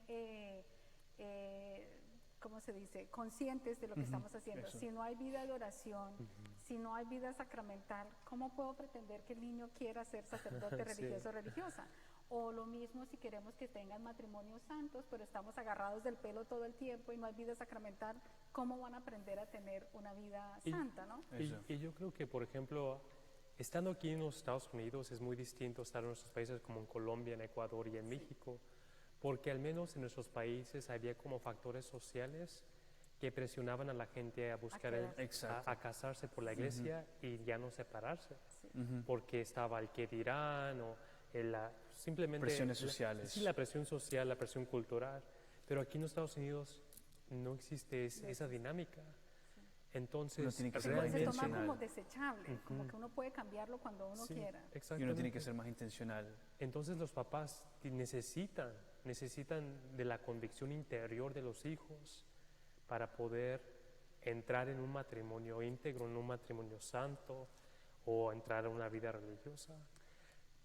¿cómo se dice? Conscientes de lo que estamos haciendo. Eso. Si no hay vida de oración, si no hay vida sacramental, ¿cómo puedo pretender que el niño quiera ser sacerdote, religioso o religiosa? O lo mismo si queremos que tengan matrimonios santos, pero estamos agarrados del pelo todo el tiempo y no hay vida sacramental, ¿cómo van a aprender a tener una vida santa, no? Y yo creo que, por ejemplo, estando aquí en los Estados Unidos es muy distinto estar en nuestros países como en Colombia, en Ecuador y en México, porque al menos en nuestros países había como factores sociales que presionaban a la gente a buscar a casarse por la iglesia y ya no separarse, porque estaba el qué dirán o simplemente Presiones sociales. Sí, la presión social, la presión cultural, pero aquí en los Estados Unidos no existe esa dinámica. Entonces, Uno tiene que ser Se intencional. toma como desechable, como que uno puede cambiarlo cuando uno quiera. Y exactamente. uno tiene que ser más intencional. Entonces los papás necesitan de la convicción interior de los hijos para poder entrar en un matrimonio íntegro, en un matrimonio santo o entrar a una vida religiosa.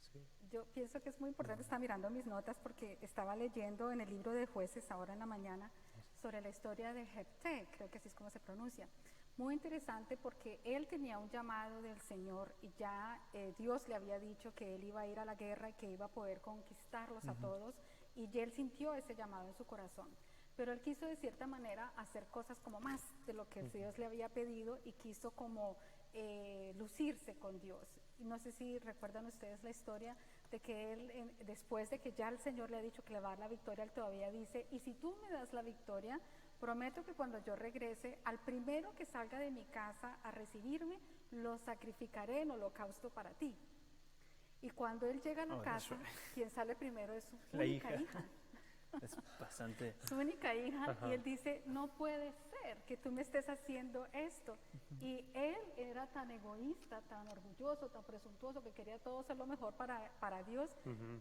Sí. Yo pienso que es muy importante, estaba mirando mis notas porque estaba leyendo en el libro de Jueces ahora en la mañana sobre la historia de Jefté, creo que así es como se pronuncia. Muy interesante porque él tenía un llamado del Señor y ya Dios le había dicho que él iba a ir a la guerra y que iba a poder conquistarlos a todos, y él sintió ese llamado en su corazón. Pero él quiso de cierta manera hacer cosas como más de lo que Dios le había pedido y quiso como lucirse con Dios. Y no sé si recuerdan ustedes la historia de que él, después de que ya el Señor le ha dicho que le va a dar la victoria, él todavía dice, y si tú me das la victoria, prometo que cuando yo regrese, al primero que salga de mi casa a recibirme, lo sacrificaré en holocausto para ti. Y cuando él llega a la casa, quien sale primero es su única hija. Es bastante... Su única hija, y él dice, no puede ser que tú me estés haciendo esto. Y él era tan egoísta, tan orgulloso, tan presuntuoso, que quería todo ser lo mejor para Dios,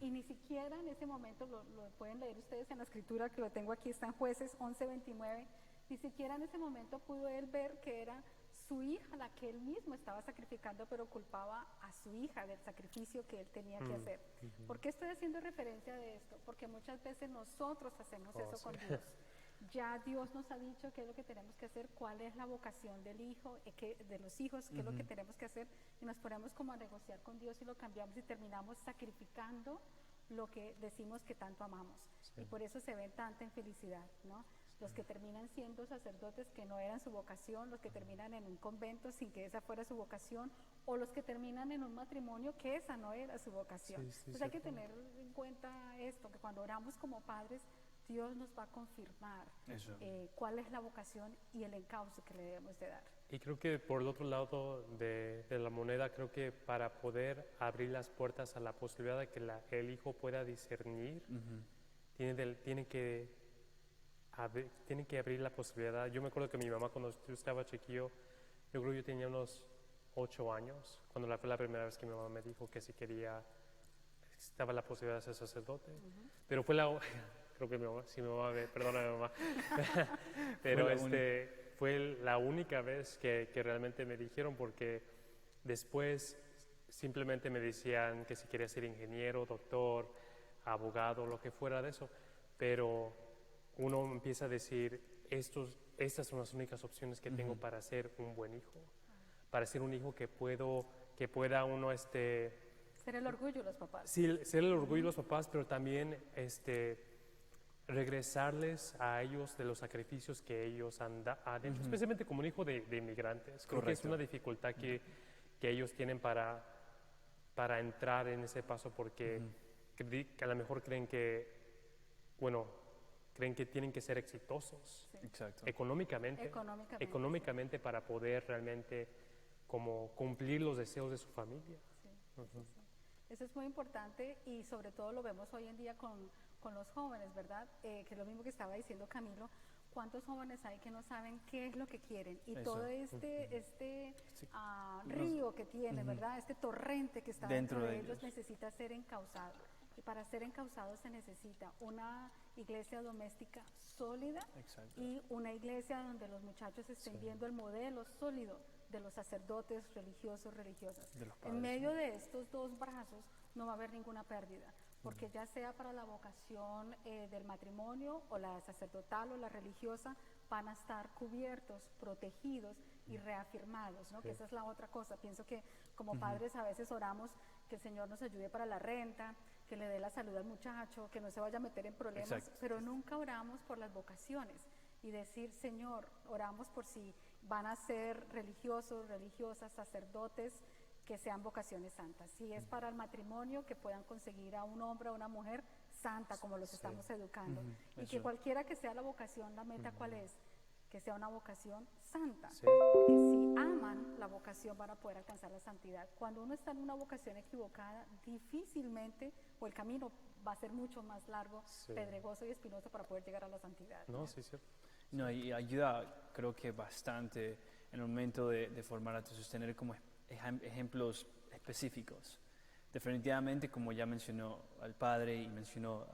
y ni siquiera en ese momento, lo pueden leer ustedes en la escritura, que lo tengo aquí, está en Jueces 11:29, ni siquiera en ese momento pudo él ver que era su hija la que él mismo estaba sacrificando, pero culpaba a su hija del sacrificio que él tenía que hacer. ¿Por qué estoy haciendo referencia de esto? Porque muchas veces nosotros hacemos eso con Dios. Ya Dios nos ha dicho qué es lo que tenemos que hacer, cuál es la vocación del hijo, de los hijos, qué es lo que tenemos que hacer, y nos ponemos como a negociar con Dios y lo cambiamos y terminamos sacrificando lo que decimos que tanto amamos. Y por eso se ven tanta infelicidad, ¿no? Los que terminan siendo sacerdotes que no eran su vocación, los que terminan en un convento sin que esa fuera su vocación, o los que terminan en un matrimonio que esa no era su vocación. Entonces hay que tener en cuenta esto, que cuando oramos como padres, Dios nos va a confirmar cuál es la vocación y el encauce que le debemos de dar. Y creo que por el otro lado de la moneda, creo que para poder abrir las puertas a la posibilidad de que el hijo pueda discernir, tiene que abrir la posibilidad. Yo me acuerdo que mi mamá, cuando yo estaba chiquillo, yo creo que yo tenía unos 8 años, cuando fue la primera vez que mi mamá me dijo que si quería, estaba la posibilidad de ser sacerdote. Pero fue creo que mi mamá, si mi mamá ve, perdóname mamá, pero fue la única vez que realmente me dijeron, porque después simplemente me decían que si quería ser ingeniero, doctor, abogado, lo que fuera de eso, pero uno empieza a decir, estas son las únicas opciones que tengo para ser un buen hijo, para ser un hijo que pueda uno ser el orgullo de los papás. Sí, ser el orgullo de los papás, pero también regresarles a ellos de los sacrificios que ellos han hecho, especialmente como un hijo de inmigrantes. Creo que es una dificultad que ellos tienen para entrar en ese paso, porque a lo mejor creen que tienen que ser exitosos económicamente para poder realmente como cumplir los deseos de su familia. Sí. Eso es muy importante, y sobre todo lo vemos hoy en día con los jóvenes, ¿verdad? Que es lo mismo que estaba diciendo Camilo. ¿Cuántos jóvenes hay que no saben qué es lo que quieren? Y todo este río que tienen, ¿verdad? Este torrente que está dentro de ellos necesita ser encauzado. Y para ser encauzado se necesita una iglesia doméstica sólida y una iglesia donde los muchachos estén viendo el modelo sólido de los sacerdotes religiosos, religiosas. En medio de estos dos brazos no va a haber ninguna pérdida, porque ya sea para la vocación del matrimonio o la sacerdotal o la religiosa, van a estar cubiertos, protegidos y reafirmados, ¿no? Que esa es la otra cosa. Pienso que como padres a veces oramos que el Señor nos ayude para la renta, que le dé la salud al muchacho, que no se vaya a meter en problemas, pero nunca oramos por las vocaciones y decir, Señor, oramos por si van a ser religiosos, religiosas, sacerdotes, que sean vocaciones santas. Si es para el matrimonio, que puedan conseguir a un hombre o una mujer santa, como los estamos educando. Y que cualquiera que sea la vocación, la meta, ¿cuál es? Que sea una vocación santa. Porque si aman la vocación, van a poder alcanzar la santidad. Cuando uno está en una vocación equivocada, difícilmente, o el camino va a ser mucho más largo, pedregoso y espinoso para poder llegar a la santidad. No, y ayuda, creo que bastante en el momento de formar a tus hijos, tener como ejemplos específicos. Definitivamente, como ya mencionó al padre y mencionó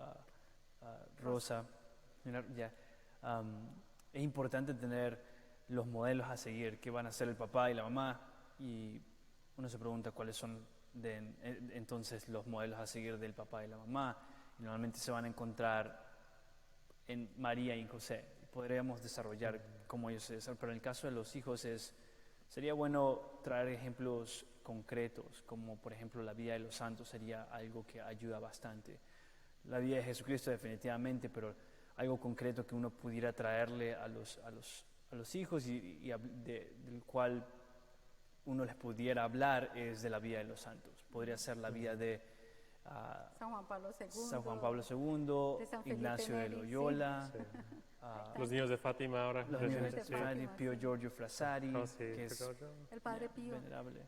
a Rosa, es importante tener los modelos a seguir, que van a ser el papá y la mamá, y uno se pregunta cuáles son entonces los modelos a seguir del papá y la mamá, y normalmente se van a encontrar en María y José. Podríamos desarrollar como ellos se desarrollan, pero en el caso de los hijos sería bueno traer ejemplos concretos, como por ejemplo la vida de los santos sería algo que ayuda bastante. La vida de Jesucristo definitivamente, pero algo concreto que uno pudiera traerle a los hijos y del cual uno les pudiera hablar es de la vida de los santos. Podría ser la vida de San Juan Pablo II, de San Felipe Ignacio de Neri, Loyola, los niños de Fátima ahora. los niños de Fátima, Pío Giorgio Frassati, que es el Padre Pío. venerable.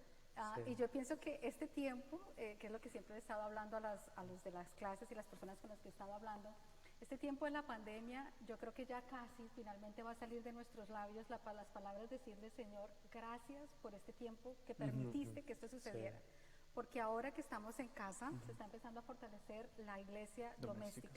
Y yo pienso que este tiempo, que es lo que siempre he estado hablando a los de las clases y las personas con las que he estado hablando, este tiempo de la pandemia, yo creo que ya casi finalmente va a salir de nuestros labios las palabras decirle, Señor, gracias por este tiempo que permitiste que esto sucediera. Porque ahora que estamos en casa, se está empezando a fortalecer la iglesia doméstica.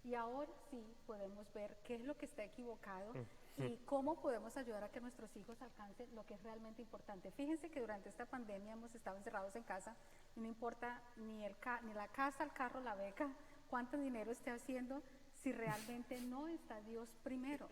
Y ahora sí podemos ver qué es lo que está equivocado y cómo podemos ayudar a que nuestros hijos alcancen lo que es realmente importante. Fíjense que durante esta pandemia hemos estado encerrados en casa y no importa ni la casa, el carro, la beca, cuánto dinero esté haciendo, si realmente no está Dios primero.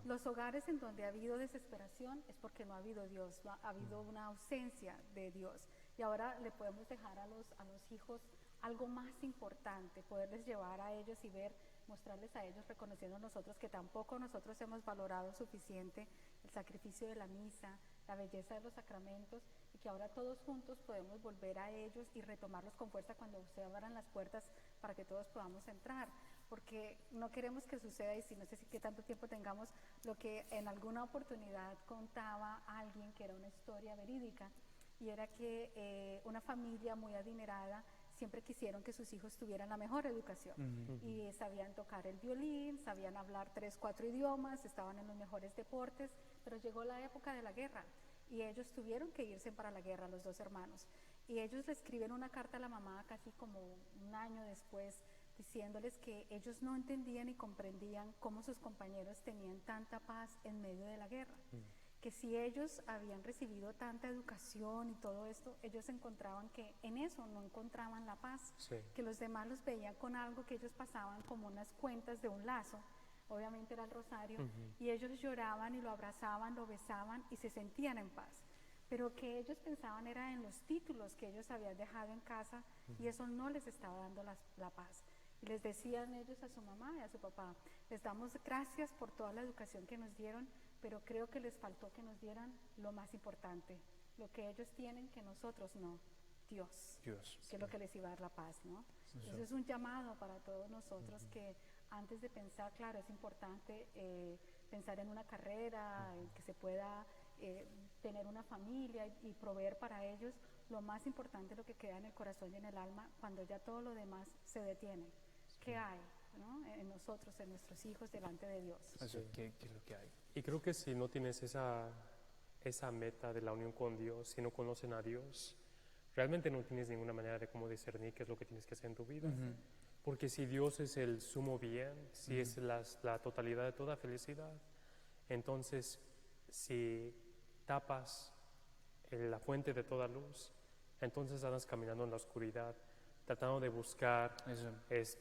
Los hogares en donde ha habido desesperación es porque no ha habido Dios, ha habido una ausencia de Dios. Y y ahora le podemos dejar a los hijos algo más importante, poderles llevar a ellos y ver, mostrarles a ellos, reconociendo nosotros que tampoco nosotros hemos valorado suficiente el sacrificio de la misa, la belleza de los sacramentos, y que ahora todos juntos podemos volver a ellos y retomarlos con fuerza cuando se abran las puertas para que todos podamos entrar, porque no queremos que suceda, y si no sé si qué tanto tiempo tengamos, lo que en alguna oportunidad contaba alguien, que era una historia verídica, y era que una familia muy adinerada siempre quisieron que sus hijos tuvieran la mejor educación, y sabían tocar el violín, sabían hablar 3, 4 idiomas, estaban en los mejores deportes, pero llegó la época de la guerra y ellos tuvieron que irse para la guerra, los 2 hermanos, y ellos le escriben una carta a la mamá casi como un año después, diciéndoles que ellos no entendían y comprendían cómo sus compañeros tenían tanta paz en medio de la guerra. Que si ellos habían recibido tanta educación y todo esto, ellos encontraban que en eso no encontraban la paz, Sí. que los demás los veían con algo que ellos pasaban como unas cuentas de un lazo, obviamente era el rosario, y ellos lloraban y lo abrazaban, lo besaban y se sentían en paz, pero que ellos pensaban era en los títulos que ellos habían dejado en casa, y eso no les estaba dando la paz. Y les decían ellos a su mamá y a su papá, les damos gracias por toda la educación que nos dieron, pero creo que les faltó que nos dieran lo más importante, lo que ellos tienen que nosotros no, Dios, Dios. que es lo que les iba a dar la paz, ¿no? Eso es un llamado para todos nosotros, que antes de pensar, claro, es importante pensar en una carrera, en que se pueda tener una familia y proveer para ellos, lo más importante es lo que queda en el corazón y en el alma cuando ya todo lo demás se detiene. ¿Qué hay, ¿no? En nosotros, en nuestros hijos, delante de Dios? Eso, ¿qué es lo que hay? Y creo que si no tienes esa meta de la unión con Dios, si no conocen a Dios, realmente no tienes ninguna manera de cómo discernir qué es lo que tienes que hacer en tu vida. Porque si Dios es el sumo bien, si es la totalidad de toda felicidad, entonces si tapas la fuente de toda luz, entonces andas caminando en la oscuridad, tratando de buscar Eso.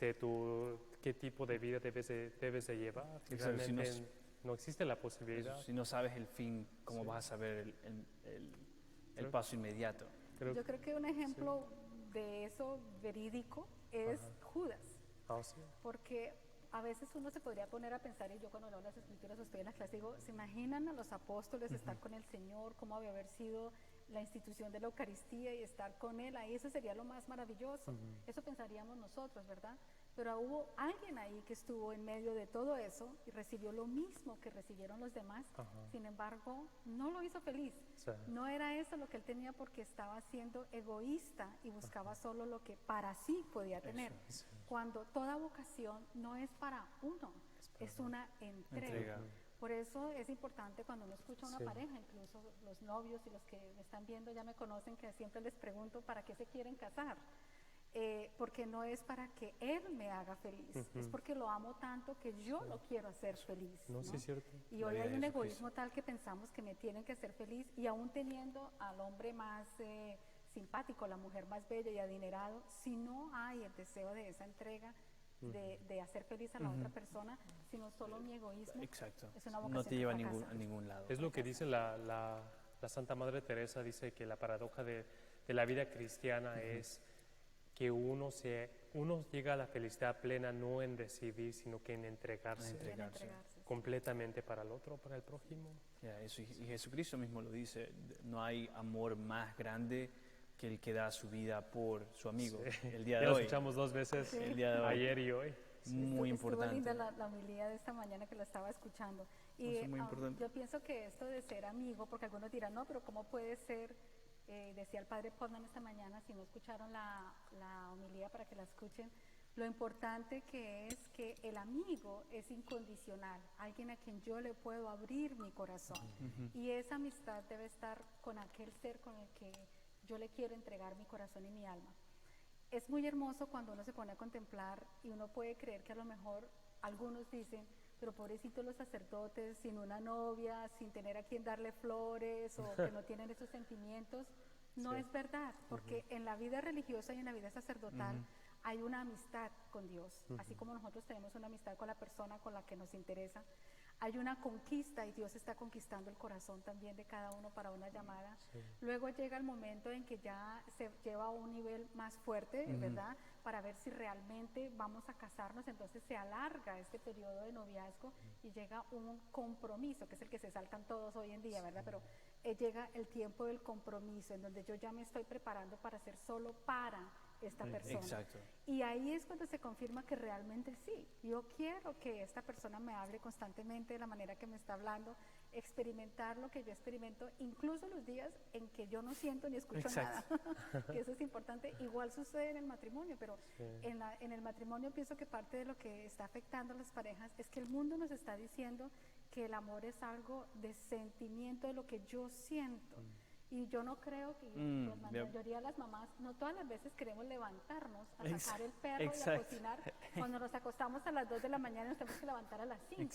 qué tipo de vida debes de llevar. Y Exacto, si realmente no existe la posibilidad. Si no sabes el fin, ¿cómo vas a saber el paso inmediato? Yo creo que un ejemplo de eso verídico es Judas, Sí. porque a veces uno se podría poner a pensar, y yo cuando leo las escrituras o estoy en la clase digo, ¿se imaginan a los apóstoles estar con el Señor? ¿Cómo había haber sido la institución de la Eucaristía y estar con Él ahí? Eso sería lo más maravilloso. Eso pensaríamos nosotros, ¿verdad? Pero hubo alguien ahí que estuvo en medio de todo eso y recibió lo mismo que recibieron los demás. Sin embargo, no lo hizo feliz. Sí. No era eso lo que él tenía, porque estaba siendo egoísta y buscaba solo lo que para sí podía tener. Sí. Cuando toda vocación no es para uno, es una entrega. Por eso es importante cuando uno escucha a una pareja, incluso los novios y los que me están viendo ya me conocen, que siempre les pregunto para qué se quieren casar. Porque no es para que él me haga feliz, es porque lo amo tanto que yo lo quiero hacer feliz. No, sí es cierto. Y hoy hay un egoísmo tal que pensamos que me tienen que hacer feliz, y aún teniendo al hombre más simpático, la mujer más bella y adinerado, si no hay el deseo de esa entrega, de hacer feliz a la otra persona, sino solo mi egoísmo, Exacto. es una vocación No te lleva a que fracasa. ningún lado. Es lo que dice la Santa Madre Teresa, dice que la paradoja de la vida cristiana es que uno llega a la felicidad plena no en recibir, sino que en entregarse, completamente para el otro, para el prójimo. Eso, y Jesucristo mismo lo dice, no hay amor más grande que el que da su vida por su amigo. Sí. El día de Ya lo hoy. escuchamos 2 veces, El día de hoy. ayer y hoy. Muy importante. Estuvo linda la homilía de esta mañana que la estaba escuchando. Y Eso es muy importante. yo pienso que esto de ser amigo, porque algunos dirán, no, pero ¿cómo puede ser? Decía el padre Putnam esta mañana, si no escucharon la homilía, para que la escuchen, lo importante que es que el amigo es incondicional, alguien a quien yo le puedo abrir mi corazón. Y esa amistad debe estar con aquel ser con el que yo le quiero entregar mi corazón y mi alma. Es muy hermoso cuando uno se pone a contemplar y uno puede creer que a lo mejor algunos dicen, pero pobrecitos los sacerdotes, sin una novia, sin tener a quien darle flores, o que no tienen esos sentimientos. No es verdad, porque en la vida religiosa y en la vida sacerdotal hay una amistad con Dios. Así como nosotros tenemos una amistad con la persona con la que nos interesa, hay una conquista y Dios está conquistando el corazón también de cada uno para una llamada. Luego llega el momento en que ya se lleva a un nivel más fuerte, ¿verdad? Para ver si realmente vamos a casarnos, entonces se alarga este periodo de noviazgo y llega un compromiso, que es el que se saltan todos hoy en día, ¿verdad? Pero llega el tiempo del compromiso, en donde yo ya me estoy preparando para ser solo para esta persona. Exacto. Y ahí es cuando se confirma que realmente sí, yo quiero que esta persona me hable constantemente de la manera que me está hablando, experimentar lo que yo experimento, incluso los días en que yo no siento ni escucho nada, que eso es importante. Igual sucede en el matrimonio, pero en el matrimonio pienso que parte de lo que está afectando a las parejas es que el mundo nos está diciendo que el amor es algo de sentimiento, de lo que yo siento. Y yo no creo que la mayoría de las mamás, no todas las veces queremos levantarnos a sacar el perro y a cocinar cuando nos acostamos a las 2 de la mañana y nos tenemos que levantar a las 5.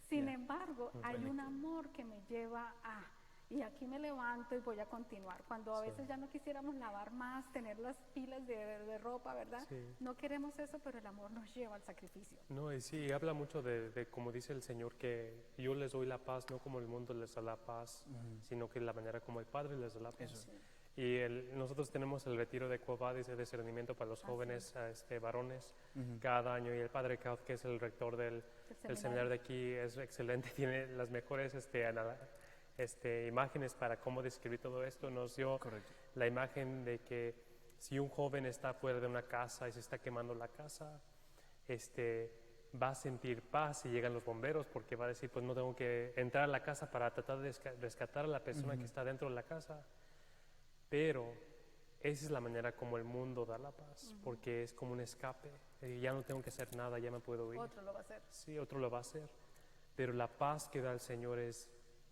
Sin embargo, hay un amor que me lleva a, y aquí me levanto y voy a continuar. Cuando a veces ya no quisiéramos lavar más, tener las pilas de ropa, ¿verdad? No queremos eso, pero el amor nos lleva al sacrificio. No, y sí, habla mucho de como dice el Señor, que yo les doy la paz, no como el mundo les da la paz, sino que la manera como el Padre les da la paz. Y nosotros tenemos el retiro de Cuevades de discernimiento para los jóvenes varones cada año, y el Padre Kaut, que es el rector del seminario de aquí, es excelente, tiene las mejores imágenes para cómo describir todo esto. Nos dio la imagen de que si un joven está fuera de una casa y se está quemando la casa, va a sentir paz si llegan los bomberos, porque va a decir, pues no tengo que entrar a la casa para tratar de rescatar a la persona que está dentro de la casa. Pero esa es la manera como el mundo da la paz, porque es como un escape. Ya no tengo que hacer nada, ya me puedo ir. Otro lo va a hacer. Sí, otro lo va a hacer. Pero la paz que da el Señor es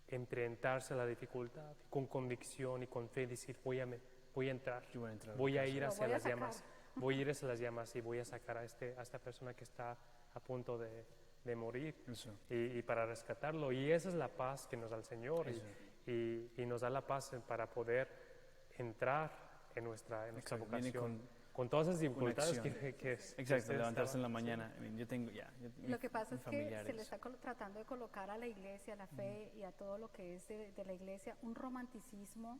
enfrentarse a la dificultad con convicción y con fe, decir, voy a entrar, voy a ir hacia las llamas, voy a ir hacia las llamas y voy a sacar a esta persona que está a punto de morir y para rescatarlo. Y esa es la paz que nos da el Señor y nos da la paz para poder entrar en nuestra vocación. Con todas esas dificultades Exacto, levantarse en la mañana. Yo tengo lo que pasa es que se le está tratando de colocar a la iglesia, a la fe y a todo lo que es de la iglesia un romanticismo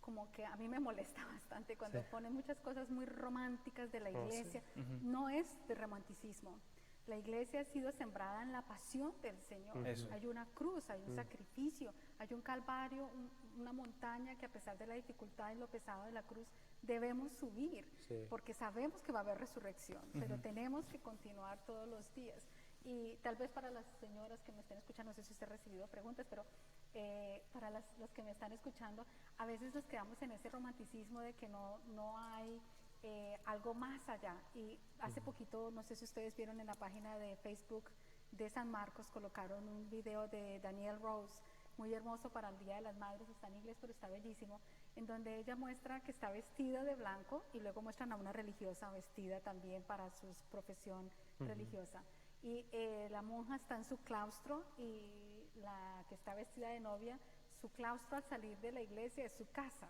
como que a mí me molesta bastante cuando ponen muchas cosas muy románticas de la iglesia. No es de romanticismo. La iglesia ha sido sembrada en la pasión del Señor. Hay una cruz, hay un sacrificio, hay un calvario, una montaña que a pesar de la dificultad y lo pesado de la cruz debemos subir, porque sabemos que va a haber resurrección, pero tenemos que continuar todos los días. Y tal vez para las señoras que me estén escuchando, no sé si usted ha recibido preguntas, pero para los que me están escuchando, a veces nos quedamos en ese romanticismo de que no hay algo más allá. Y hace poquito, no sé si ustedes vieron en la página de Facebook de San Marcos, colocaron un video de Danielle Rose, muy hermoso para el Día de las Madres, está en inglés pero está bellísimo, en donde ella muestra que está vestida de blanco y luego muestran a una religiosa vestida también para su profesión religiosa. Y la monja está en su claustro y la que está vestida de novia, su claustro al salir de la iglesia es su casa.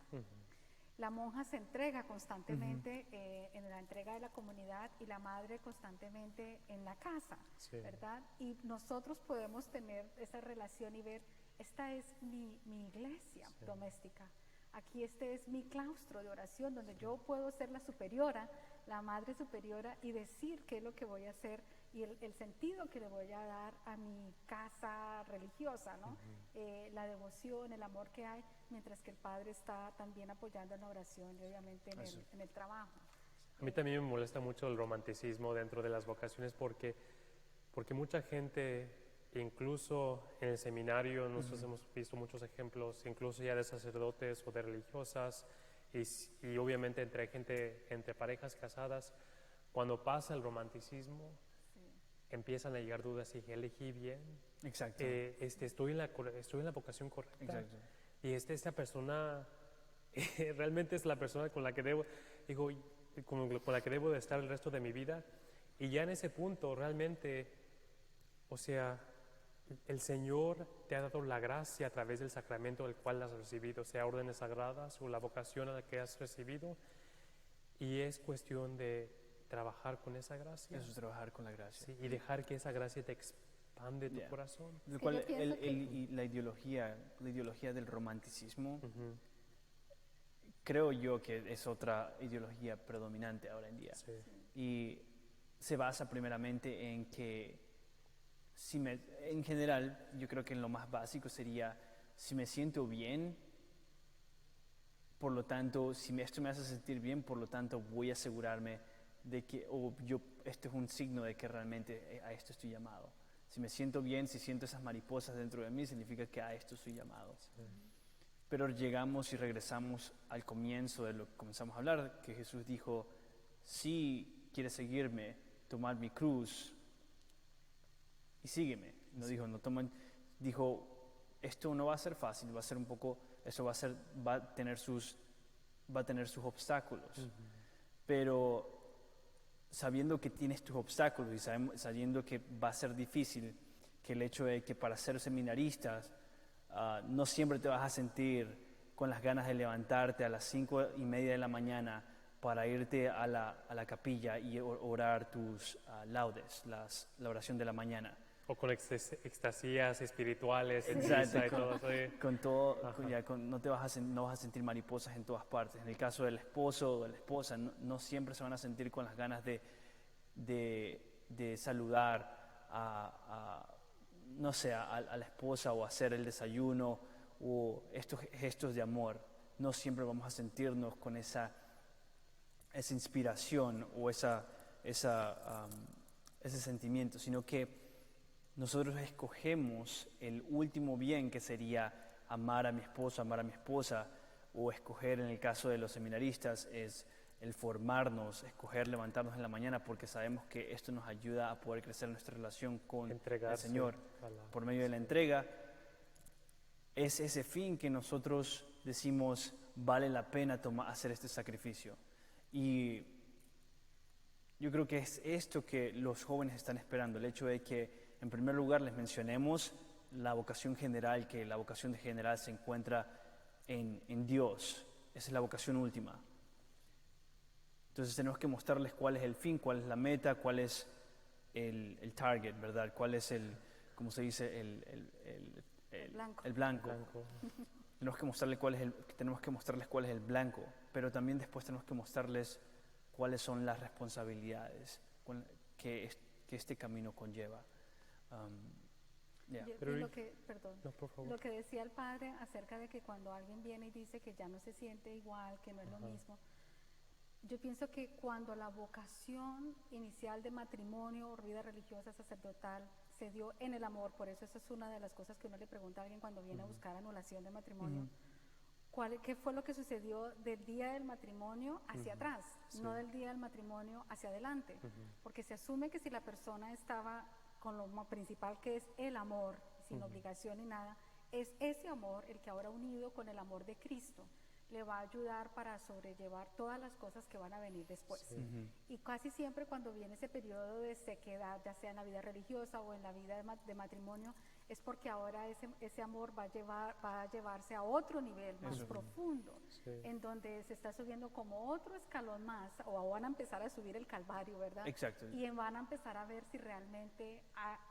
La monja se entrega constantemente en la entrega de la comunidad y la madre constantemente en la casa, ¿verdad? Y nosotros podemos tener esa relación y ver, esta es mi iglesia doméstica. Aquí este es mi claustro de oración donde yo puedo ser la superiora, la madre superiora y decir qué es lo que voy a hacer y el sentido que le voy a dar a mi casa religiosa, ¿no? La devoción, el amor que hay, mientras que el Padre está también apoyando en la oración y obviamente en el trabajo. A mí también me molesta mucho el romanticismo dentro de las vocaciones porque mucha gente, incluso en el seminario, nosotros hemos visto muchos ejemplos, incluso ya de sacerdotes o de religiosas y obviamente entre parejas casadas, cuando pasa el romanticismo, empiezan a llegar dudas y elegí bien. Exacto. Estoy en la vocación correcta. Exacto. Y esta persona realmente es la persona con la que debo de estar el resto de mi vida. Y ya en ese punto realmente, o sea, el Señor te ha dado la gracia a través del sacramento del cual has recibido, sea órdenes sagradas o la vocación a la que has recibido, y es cuestión de trabajar con esa gracia. Eso es trabajar con la gracia. Sí, y dejar que esa gracia pan de tu Yeah. corazón. Lo Sí, cual, yo pienso que- y la ideología del romanticismo, Ujú. creo yo que es otra ideología predominante ahora en día. Sí. Y se basa primeramente en que, en general, yo creo que en lo más básico sería, si me siento bien, por lo tanto, si esto me hace sentir bien, por lo tanto voy a asegurarme de que, esto es un signo de que realmente a esto estoy llamado. Si me siento bien, si siento esas mariposas dentro de mí, significa que a esto estoy llamado. Pero llegamos y regresamos al comienzo de lo que comenzamos a hablar, que Jesús dijo, si quieres seguirme, tomar mi cruz y sígueme. No dijo, no toman, dijo, esto no va a ser fácil, va a ser un poco, eso va a tener sus obstáculos. Pero sabiendo que tienes tus obstáculos y sabiendo que va a ser difícil, que el hecho de que para ser seminaristas no siempre te vas a sentir con las ganas de levantarte a las 5:30 de la mañana para irte a la capilla y orar tus laudes, la oración de la mañana. O con extasías espirituales, en Exacto, misa y todo eso. Con todo, Ajá. no no vas a sentir mariposas en todas partes. En el caso del esposo o de la esposa, no siempre se van a sentir con las ganas de saludar no sé, a la esposa o hacer el desayuno o estos gestos de amor. No siempre vamos a sentirnos con esa inspiración o ese sentimiento, sino que nosotros escogemos el último bien, que sería amar a mi esposo, amar a mi esposa, o escoger, en el caso de los seminaristas, es el formarnos, escoger levantarnos en la mañana, porque sabemos que esto nos ayuda a poder crecer nuestra relación con el Entregarse Señor por medio de la entrega. Es ese fin que nosotros decimos vale la pena hacer este sacrificio. Y yo creo que es esto que los jóvenes están esperando, el hecho de que en primer lugar les mencionemos la vocación general, que la vocación general se encuentra en Dios. Esa es la vocación última. Entonces tenemos que mostrarles cuál es el fin, cuál es la meta, cuál es el target, ¿verdad? Cuál es ¿cómo se dice? Blanco. El blanco. Blanco. Tenemos que mostrarles cuál es el blanco, pero también después tenemos que mostrarles cuáles son las responsabilidades que este camino conlleva. Yeah. Yo lo que, perdón, No, por favor. lo que decía el padre acerca de que cuando alguien viene y dice que ya no se siente igual, que no es lo mismo, yo pienso que cuando la vocación inicial de matrimonio o vida religiosa sacerdotal se dio en el amor, por eso esa es una de las cosas que uno le pregunta a alguien cuando viene a buscar anulación de matrimonio, ¿qué fue lo que sucedió del día del matrimonio hacia atrás, no del día del matrimonio hacia adelante? Porque se asume que si la persona estaba con lo principal, que es el amor, sin obligación ni nada, es ese amor el que ahora unido con el amor de Cristo le va a ayudar para sobrellevar todas las cosas que van a venir después. Y casi siempre cuando viene ese periodo de sequedad, ya sea en la vida religiosa o en la vida de matrimonio, es porque ahora ese amor va a llevarse a otro nivel más profundo, en donde se está subiendo como otro escalón más, o van a empezar a subir el calvario, ¿verdad? Exacto. Y van a empezar a ver si realmente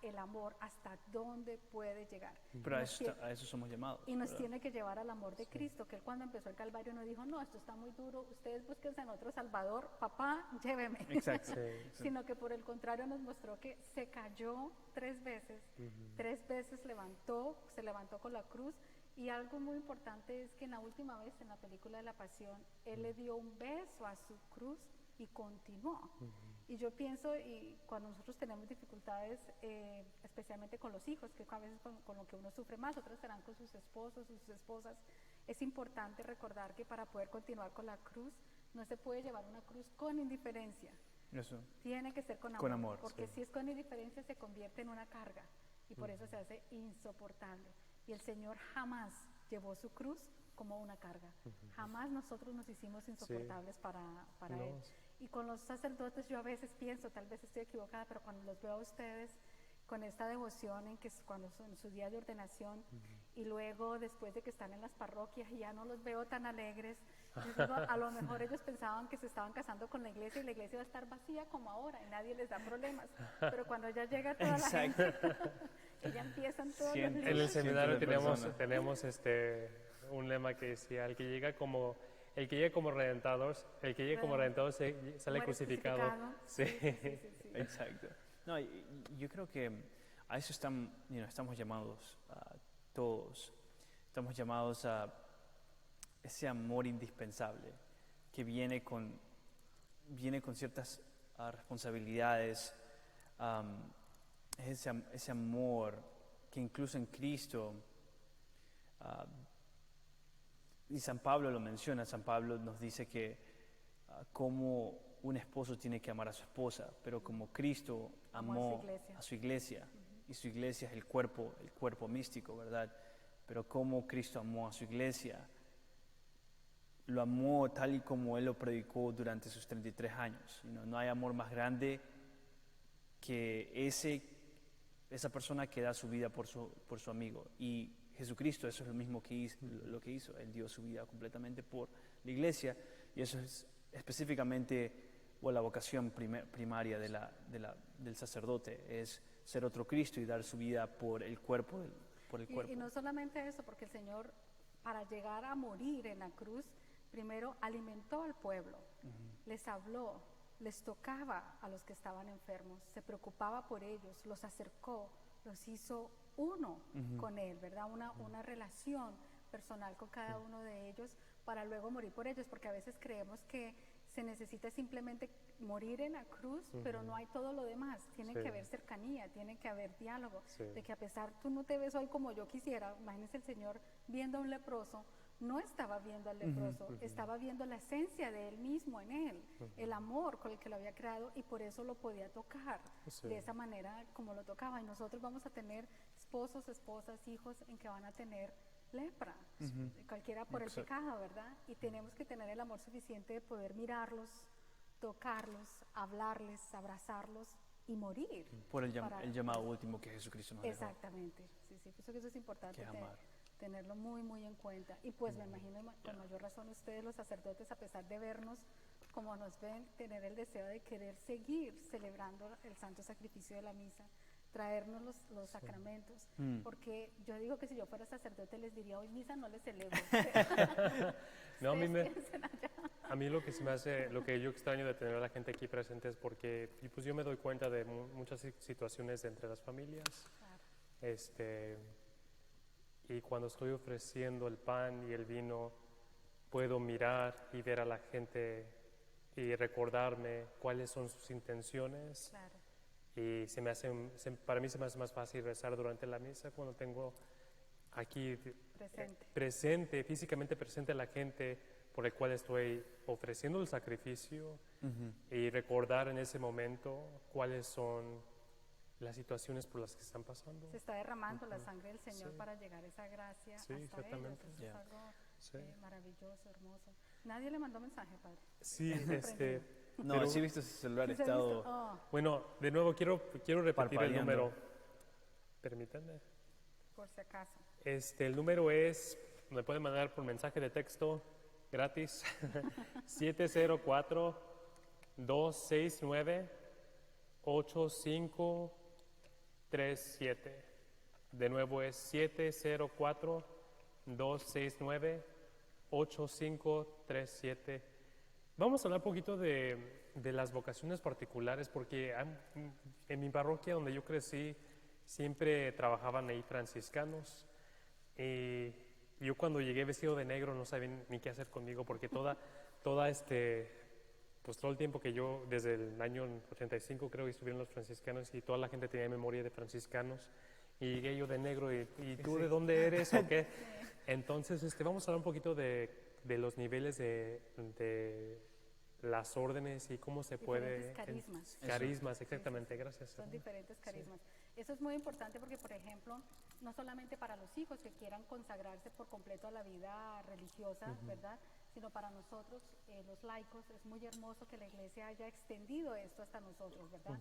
el amor hasta dónde puede llegar. Pero a eso somos llamados. Y nos ¿verdad? tiene que llevar al amor de Cristo, que él cuando empezó el Calvario no dijo, no, esto está muy duro, ustedes búsquense en otro Salvador, papá, lléveme. Exacto. Sino que por el contrario nos mostró que se cayó 3 veces, 3 veces se levantó con la cruz, y algo muy importante es que en la última vez, en la película de la Pasión, él le dio un beso a su cruz y continuó. Y yo pienso, y cuando nosotros tenemos dificultades, especialmente con los hijos, que a veces con lo que uno sufre más, otros serán con sus esposos, sus esposas, es importante recordar que para poder continuar con la cruz, no se puede llevar una cruz con indiferencia. Eso. Tiene que ser con amor. Con amor, porque sí. si es con indiferencia se convierte en una carga y por eso se hace insoportable. Y el Señor jamás llevó su cruz como una carga. Jamás nosotros nos hicimos insoportables para No, Él. Y con los sacerdotes yo a veces pienso, tal vez estoy equivocada, pero cuando los veo a ustedes con esta devoción en que cuando son en su día de ordenación y luego después de que están en las parroquias y ya no los veo tan alegres Les digo, a lo mejor ellos pensaban que se estaban casando con la iglesia y la iglesia va a estar vacía como ahora y nadie les da problemas. Pero cuando ya llega toda la gente, que ya empiezan todos los Cientos. En el seminario de personas. tenemos un lema que decía, el que llega como redentador, sale Muere crucificado. Sí. sí. Exacto. No, yo creo que a eso estamos llamados todos. Estamos llamados a ese amor indispensable que viene con ciertas responsabilidades, ese amor que incluso en Cristo, y San Pablo lo menciona. San Pablo nos dice que como un esposo tiene que amar a su esposa, pero como Cristo amó a su iglesia, y su iglesia es el cuerpo místico, ¿verdad? Pero como Cristo amó a su iglesia, lo amó tal y como Él lo predicó durante sus 33 años. No hay amor más grande que esa persona que da su vida por su amigo. Y Jesucristo, eso es lo mismo que hizo. Él dio su vida completamente por la iglesia, y eso es específicamente la vocación primaria del sacerdote, es ser otro Cristo y dar su vida por el cuerpo. Y no solamente eso, porque el Señor, para llegar a morir en la cruz, primero alimentó al pueblo, les habló, les tocaba a los que estaban enfermos, se preocupaba por ellos, los acercó, los hizo uno con Él, ¿verdad? Una relación personal con cada uno de ellos para luego morir por ellos, porque a veces creemos que se necesita simplemente morir en la cruz, pero no hay todo lo demás. Tiene que haber cercanía, tiene que haber diálogo, de que a pesar tú no te ves hoy como yo quisiera. Imagínese el Señor viendo a un leproso, no estaba viendo al leproso, estaba viendo la esencia de Él mismo en él, el amor con el que lo había creado, y por eso lo podía tocar de esa manera como lo tocaba. Y nosotros vamos a tener esposos, esposas, hijos en que van a tener lepra, cualquiera por el pecado, ¿verdad? Y tenemos que tener el amor suficiente de poder mirarlos, tocarlos, hablarles, abrazarlos y morir. Por el llamado último que Jesucristo nos dejó. Exactamente, sí, pues eso es importante tenerlo muy, muy en cuenta. Y pues me imagino con mayor razón ustedes los sacerdotes, a pesar de vernos como nos ven, tener el deseo de querer seguir celebrando el santo sacrificio de la misa, traernos los sacramentos, porque yo digo que si yo fuera sacerdote les diría, hoy misa no les celebro. No, a mí lo que se me hace, lo que yo extraño de tener a la gente aquí presente es porque pues yo me doy cuenta de muchas situaciones entre las familias. Claro. Y cuando estoy ofreciendo el pan y el vino, puedo mirar y ver a la gente y recordarme cuáles son sus intenciones. Claro. Y para mí se me hace más fácil rezar durante la misa cuando tengo aquí físicamente presente a la gente por el cual estoy ofreciendo el sacrificio, y recordar en ese momento cuáles son las situaciones por las que están pasando. Se está derramando la sangre del Señor para llegar a esa gracia hasta exactamente. ellos. Eso es algo maravilloso, hermoso. ¿Nadie le mandó mensaje, padre? Sí, No, pero, sí he visto su celular, ¿Sí estado... Bueno, de nuevo quiero repetir el número. Permítanme. Por si acaso. El número es, me pueden mandar por mensaje de texto gratis, 704-269-8537. De nuevo es 704-269-8537. Vamos a hablar un poquito de las vocaciones particulares, porque en mi parroquia donde yo crecí siempre trabajaban ahí franciscanos, y yo cuando llegué vestido de negro no sabía ni qué hacer conmigo, porque pues todo el tiempo que yo, desde el año 85 creo que estuvieron los franciscanos, y toda la gente tenía memoria de franciscanos, y llegué yo de negro, y ¿tú de dónde eres o qué? Entonces vamos a hablar un poquito de los niveles de las órdenes y cómo se puede... Carismas. Carismas, exactamente, gracias. Son diferentes carismas. Eso es muy importante porque, por ejemplo, no solamente para los hijos que quieran consagrarse por completo a la vida religiosa, ¿verdad? Sino para nosotros, los laicos, es muy hermoso que la Iglesia haya extendido esto hasta nosotros, ¿verdad?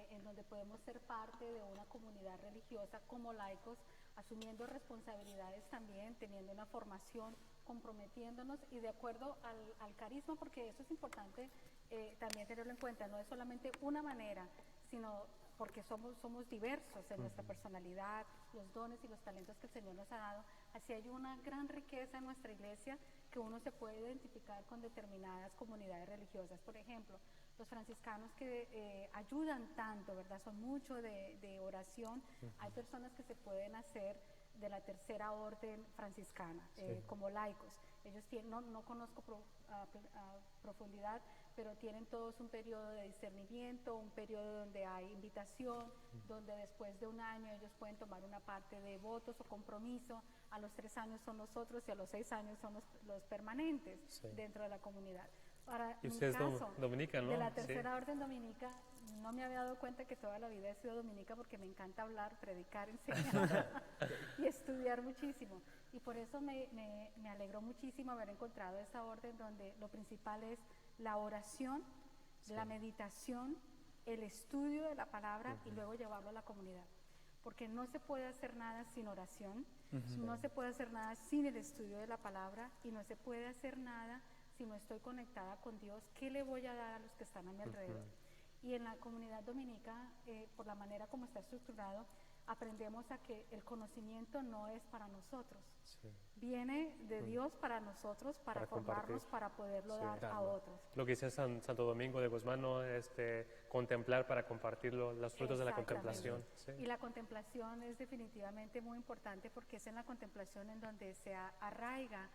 En donde podemos ser parte de una comunidad religiosa como laicos, asumiendo responsabilidades también, teniendo una formación comprometiéndonos y de acuerdo al carisma, porque eso es importante también tenerlo en cuenta, no es solamente una manera, sino porque somos diversos en nuestra personalidad, los dones y los talentos que el Señor nos ha dado. Así hay una gran riqueza en nuestra iglesia que uno se puede identificar con determinadas comunidades religiosas. Por ejemplo, los franciscanos que ayudan tanto, ¿verdad? Son mucho de oración. Hay personas que se pueden hacer de la tercera orden franciscana, como laicos. Ellos tienen, no conozco a profundidad, pero tienen todos un periodo de discernimiento, un periodo donde hay invitación, donde después de un año ellos pueden tomar una parte de votos o compromiso. A los 3 años son los otros y a los 6 años son los permanentes dentro de la comunidad. Para Y mi usted es caso, dominica, ¿no? de la tercera orden dominica, no me había dado cuenta que toda la vida he sido dominica porque me encanta hablar, predicar, enseñar y estudiar muchísimo. Y por eso me alegró muchísimo haber encontrado esa orden donde lo principal es la oración, la meditación, el estudio de la palabra y luego llevarlo a la comunidad. Porque no se puede hacer nada sin oración, no se puede hacer nada sin el estudio de la palabra y no se puede hacer nada si no estoy conectada con Dios. ¿Qué le voy a dar a los que están a mi alrededor? Y en la comunidad dominica, por la manera como está estructurado, aprendemos a que el conocimiento no es para nosotros. Viene de Dios para nosotros, para formarnos, compartir. para poderlo dar a otros. Lo que dice Santo Domingo de Guzmán, ¿no? Contemplar para compartirlo, los frutos de la contemplación. Sí. Y la contemplación es definitivamente muy importante porque es en la contemplación en donde se arraiga,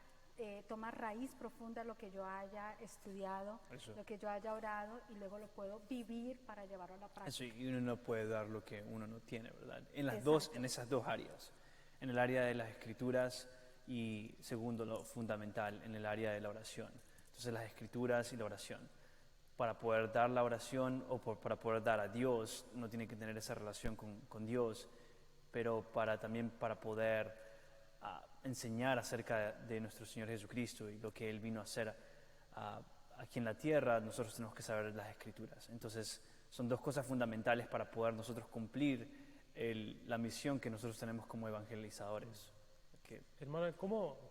toma raíz profunda lo que yo haya estudiado, lo que yo haya orado y luego lo puedo vivir para llevarlo a la práctica. Eso, y uno no puede dar lo que uno no tiene, ¿verdad? En esas dos áreas, en el área de las escrituras y segundo, lo fundamental, en el área de la oración. Entonces las escrituras y la oración. Para poder dar la oración para poder dar a Dios, uno tiene que tener esa relación con Dios, pero también para poder enseñar acerca de nuestro Señor Jesucristo y lo que Él vino a hacer aquí en la tierra, nosotros tenemos que saber las escrituras. Entonces son dos cosas fundamentales para poder nosotros cumplir la misión que nosotros tenemos como evangelizadores. Hermana,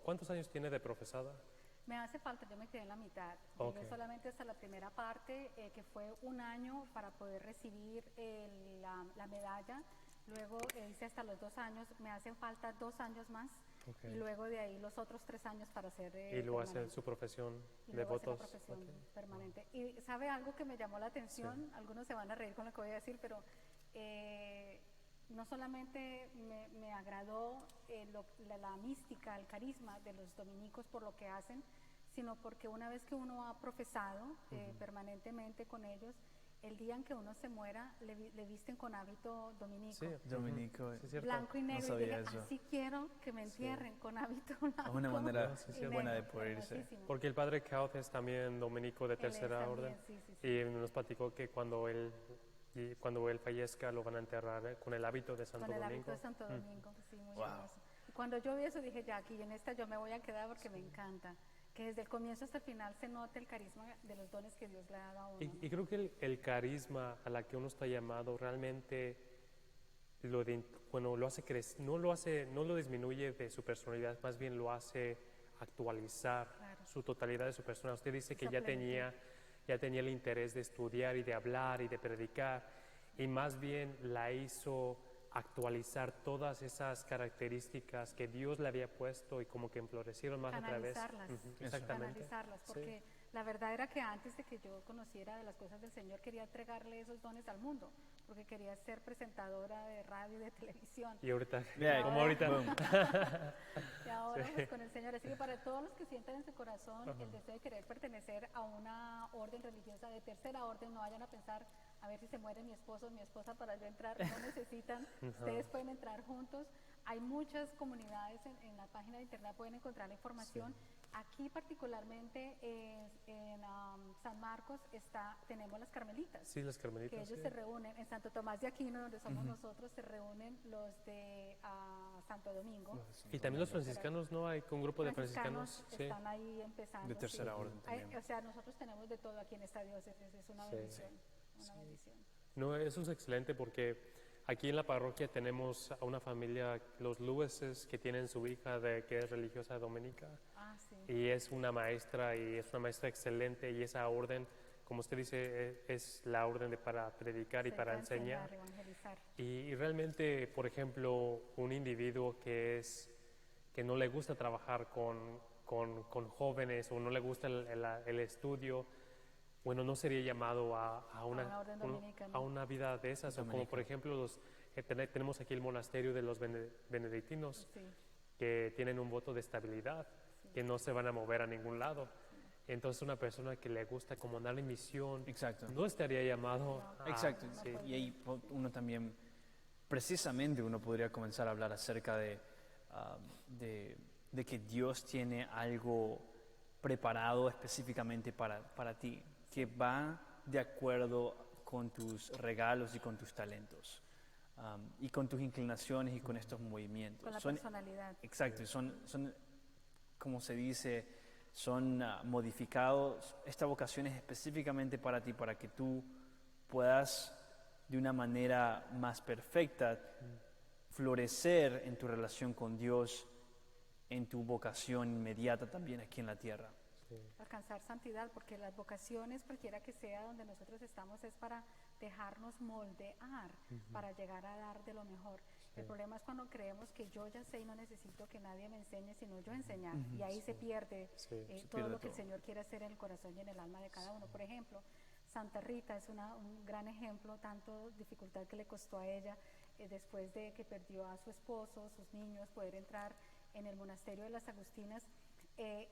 ¿cuántos años tiene de profesada? Me hace falta, yo me quedé en la mitad. Llegué solamente hasta la primera parte, que fue 1 año para poder recibir la medalla. Luego hice hasta los 2 años, me hacen falta 2 años más. Y luego de ahí los otros 3 años para hacer y luego hacer su profesión de votos. Profesión permanente. Y ¿sabe algo que me llamó la atención? Algunos se van a reír con lo que voy a decir, pero no solamente me agradó la mística, el carisma de los dominicos por lo que hacen, sino porque una vez que uno ha profesado permanentemente con ellos, el día en que uno se muera, le visten con hábito dominico. Sí, dominico. Sí, blanco y negro. No Y dije, sabía eso. así quiero que me entierren con hábito blanco. Es una manera y buena de negro, poder irse. hermosísimo. Porque el padre Kaut es también dominico de Él es tercera también, orden. sí. Y nos platicó que cuando él fallezca lo van a enterrar con el hábito de Santo Con el Domingo. hábito de Santo Domingo, sí, muy Wow. hermoso. Y cuando yo vi eso dije, ya aquí en esta yo me voy a quedar porque me encanta. Que desde el comienzo hasta el final se note el carisma de los dones que Dios le ha dado a uno. Y creo que el carisma a la que uno está llamado realmente lo hace crecer, no lo disminuye de su personalidad, más bien lo hace actualizar su totalidad de su personalidad. Usted dice que ya tenía el interés de estudiar y de hablar y de predicar, y más bien la hizo actualizar todas esas características que Dios le había puesto y como que florecieron más otra vez. Exactamente. Canalizarlas, porque la verdad era que antes de que yo conociera de las cosas del Señor quería entregarle esos dones al mundo, porque quería ser presentadora de radio y de televisión. Y ahorita, como ahorita. Y ahora pues con el Señor, así que para todos los que sientan en su corazón el deseo de querer pertenecer a una orden religiosa de tercera orden, no vayan a pensar a ver si se muere mi esposo o mi esposa para yo entrar, no necesitan, ustedes pueden entrar juntos. Hay muchas comunidades en la página de internet, pueden encontrar la información. Aquí particularmente en San Marcos tenemos las carmelitas. Sí, las carmelitas. Que ellos se reúnen en Santo Tomás de Aquino, donde somos nosotros, se reúnen los de Santo Domingo. Y también los franciscanos, ¿no? Hay un grupo de franciscanos. Están ahí empezando. De tercera orden también. O sea, nosotros tenemos de todo aquí en esta diócesis, es una bendición. Una bendición. No, eso es excelente porque aquí en la parroquia tenemos a una familia, los Lewises, que tienen su hija que es religiosa dominica. Ah, sí. Y es una maestra excelente, y esa orden, como usted dice, es la orden para predicar y para enseñar. Evangelizar. Y realmente, por ejemplo, un individuo que no le gusta trabajar con jóvenes o no le gusta el estudio, bueno, no sería llamado a una orden dominica, ¿no? a una vida de esas. O como por ejemplo, tenemos aquí el monasterio de los benedictinos, Sí. que tienen un voto de estabilidad, que no se van a mover a ningún lado. Entonces una persona que le gusta como andar en misión, Exacto. no estaría llamado a... Exacto. Sí. Y ahí uno también, precisamente uno podría comenzar a hablar acerca de que Dios tiene algo preparado específicamente para ti, que va de acuerdo con tus regalos y con tus talentos, y con tus inclinaciones y con estos movimientos. Con la personalidad. Exacto, son, como se dice, son modificados. Esta vocación es específicamente para ti, para que tú puedas de una manera más perfecta florecer en tu relación con Dios, en tu vocación inmediata también aquí en la tierra. Alcanzar santidad, porque las vocaciones, cualquiera que sea donde nosotros estamos, es para dejarnos moldear, para llegar a dar de lo mejor. El problema es cuando creemos que yo ya sé y no necesito que nadie me enseñe, sino yo enseñar. Y ahí se pierde todo lo que el Señor quiere hacer en el corazón y en el alma de cada uno. Por ejemplo, Santa Rita es un gran ejemplo, tanto dificultad que le costó a ella después de que perdió a su esposo, sus niños, poder entrar en el monasterio de las Agustinas.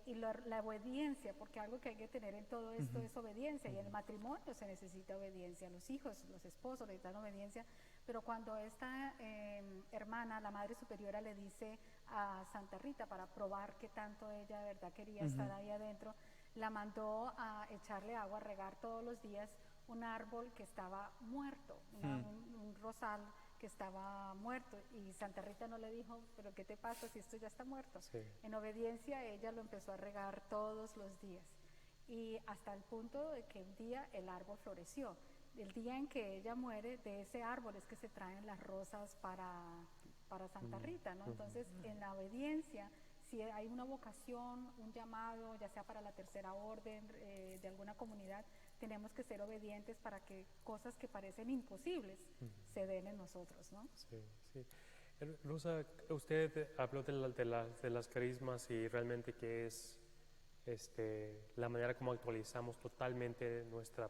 Y la obediencia, porque algo que hay que tener en todo esto es obediencia, y en el matrimonio se necesita obediencia, los hijos, los esposos necesitan obediencia, pero cuando esta hermana, la Madre Superiora, le dice a Santa Rita, para probar que tanto ella de verdad quería estar ahí adentro, la mandó a echarle agua, a regar todos los días un árbol que estaba muerto, un rosal que estaba muerto, y Santa Rita no le dijo, pero ¿qué te pasa si esto ya está muerto? Sí. En obediencia ella lo empezó a regar todos los días, y hasta el punto de que un día el árbol floreció. El día en que ella muere, de ese árbol es que se traen las rosas para Santa Rita, ¿no? Entonces, en la obediencia, si hay una vocación, un llamado, ya sea para la tercera orden de alguna comunidad, tenemos que ser obedientes para que cosas que parecen imposibles se den en nosotros, ¿no? Sí, sí. Rosa, usted habló de las carismas, y realmente que es la manera como actualizamos totalmente nuestra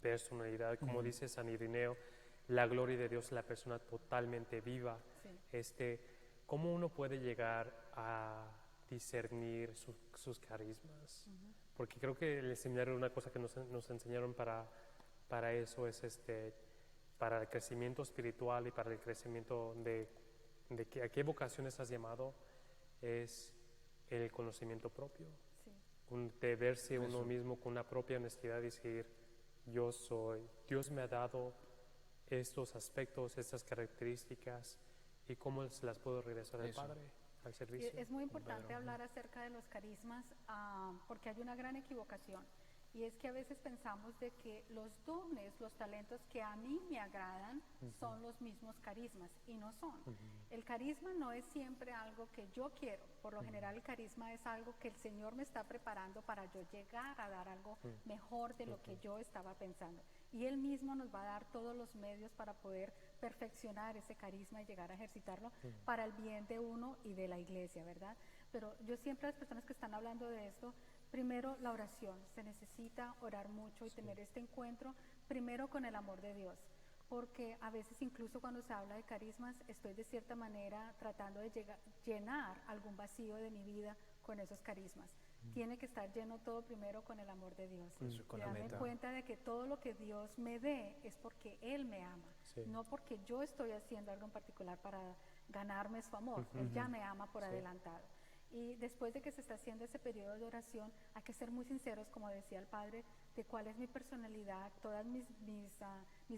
personalidad. Como dice San Irineo, la gloria de Dios es la persona totalmente viva. Sí. ¿Cómo uno puede llegar a discernir sus carismas? Porque creo que el seminario, una cosa que nos enseñaron para eso es para el crecimiento espiritual y para el crecimiento de a qué vocación estás llamado, es el conocimiento propio. Sí. De verse uno mismo con una propia honestidad y decir, Dios me ha dado estos aspectos, estas características, y cómo se las puedo regresar al Padre, al servicio. Es muy importante hablar acerca de los carismas, porque hay una gran equivocación, y es que a veces pensamos de que los dones, los talentos que a mí me agradan son los mismos carismas, y no son. El carisma no es siempre algo que yo quiero. Por lo general el carisma es algo que el Señor me está preparando para yo llegar a dar algo mejor de lo que yo estaba pensando, y Él mismo nos va a dar todos los medios para poder perfeccionar ese carisma y llegar a ejercitarlo para el bien de uno y de la iglesia, ¿verdad? Pero yo siempre, a las personas que están hablando de esto, primero la oración, se necesita orar mucho y tener este encuentro primero con el amor de Dios, porque a veces incluso cuando se habla de carismas estoy de cierta manera tratando de llenar algún vacío de mi vida con esos carismas. Tiene que estar lleno todo primero con el amor de Dios, y darme cuenta de que todo lo que Dios me dé es porque Él me ama, no porque yo estoy haciendo algo en particular para ganarme su amor. Él ya me ama por adelantado. Y después de que se está haciendo ese periodo de oración, hay que ser muy sinceros, como decía el Padre, de cuál es mi personalidad, todas mis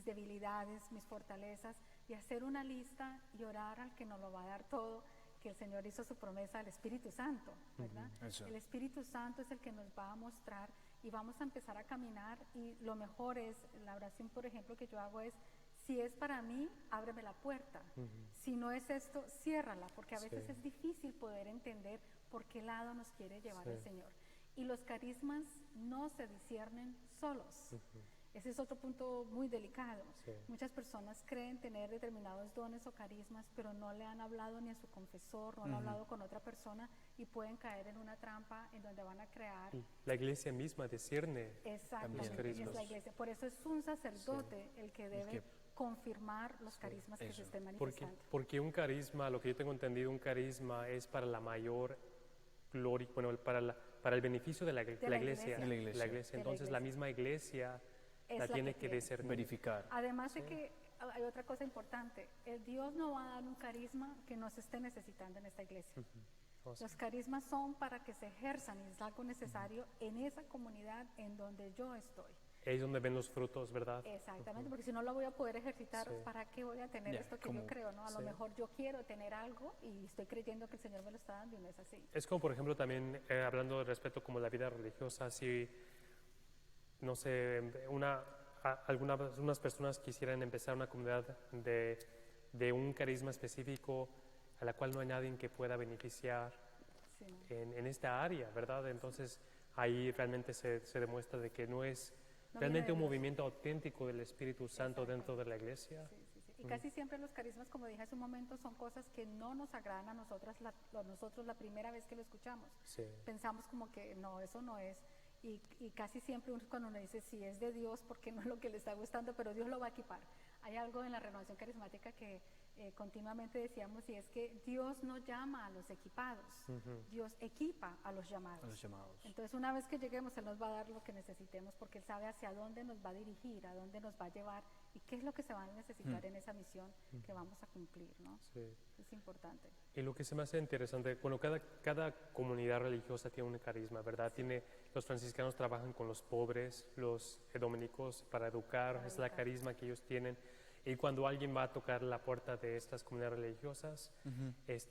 debilidades, mis fortalezas, y hacer una lista y orar al que nos lo va a dar todo, que el Señor hizo su promesa al Espíritu Santo, ¿verdad? El Espíritu Santo es el que nos va a mostrar, y vamos a empezar a caminar, y lo mejor es, la oración, por ejemplo, que yo hago es, Si es para mí, ábreme la puerta. Si no es esto, ciérrala, porque a veces Sí. es difícil poder entender por qué lado nos quiere llevar Sí. el Señor. Y los carismas no se disciernen solos. Ese es otro punto muy delicado. Sí. Muchas personas creen tener determinados dones o carismas, pero no le han hablado ni a su confesor, no han hablado con otra persona y pueden caer en una trampa en donde van a crear. Y la iglesia misma discierne. Exactamente, carismas. es la iglesia. Por eso es un sacerdote el que debe que- confirmar los carismas que eso. se estén Porque, manifestando. porque un carisma, lo que yo tengo entendido, un carisma es para la mayor gloria, bueno, para el beneficio de la iglesia. iglesia. De la iglesia. De la Entonces la iglesia. misma iglesia Es la la tiene que que tiene. discernir. Verificar. Además de que hay otra cosa importante, el Dios no va a dar un carisma que no se esté necesitando en esta iglesia. O sea, Los carismas son para que se ejerzan y es algo necesario en esa comunidad en donde yo estoy. es donde ven los frutos, ¿verdad? Exactamente, porque si no lo voy a poder ejercitar, Sí. ¿para qué voy a tener Ya, esto que como- yo creo? ¿No? A lo sí. mejor yo quiero tener algo y estoy creyendo que el Señor me lo está dando y no es así. Es como, por ejemplo, también hablando de respeto como la vida religiosa, si, no sé, unas personas quisieran empezar una comunidad de un carisma específico a la cual no hay nadie que pueda beneficiar Sí, ¿no? en esta área, ¿verdad? Entonces ahí realmente se demuestra de que no es No realmente viene un de Dios. movimiento auténtico del Espíritu Santo Exacto. dentro de la iglesia. Sí, sí, sí. Y casi siempre los carismas, como dije hace un momento, son cosas que no nos agradan a nosotros la primera vez que lo escuchamos. Sí. Pensamos como que no, eso no es. Y casi siempre cuando uno dice si es de Dios, porque no es lo que le está gustando, pero Dios lo va a equipar. Hay algo en la renovación carismática que continuamente decíamos y es que Dios no llama a los equipados, Dios equipa a los llamados. A los llamados. Entonces una vez que lleguemos Él nos va a dar lo que necesitemos porque Él sabe hacia dónde nos va a dirigir, a dónde nos va a llevar y qué es lo que se va a necesitar en esa misión que vamos a cumplir, ¿no? Sí. Es importante. Y lo que se me hace interesante, bueno, cada comunidad religiosa tiene un carisma, ¿verdad? Los franciscanos trabajan con los pobres, los dominicos para educar, Para es la educar. carisma que ellos tienen. Y cuando alguien va a tocar la puerta de estas comunidades religiosas,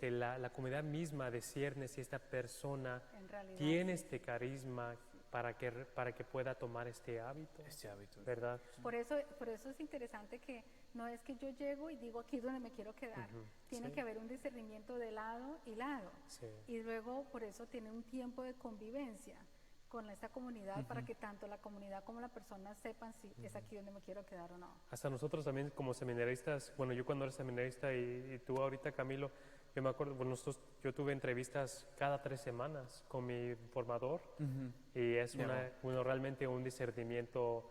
la comunidad misma discierne si esta persona En realidad, tiene sí. este carisma para que pueda tomar este hábito, Este hábito. ¿verdad? Por eso es interesante que no es que yo llego y digo aquí es donde me quiero quedar. Tiene sí. que haber un discernimiento de lado y lado. Sí. Y luego por eso tiene un tiempo de convivencia con esta comunidad para que tanto la comunidad como la persona sepan si es aquí donde me quiero quedar o no. Hasta nosotros también como seminaristas, bueno, yo cuando era seminarista y tú ahorita, Camilo, yo me acuerdo, bueno, yo tuve entrevistas cada 3 semanas con mi formador y es Ya. realmente un discernimiento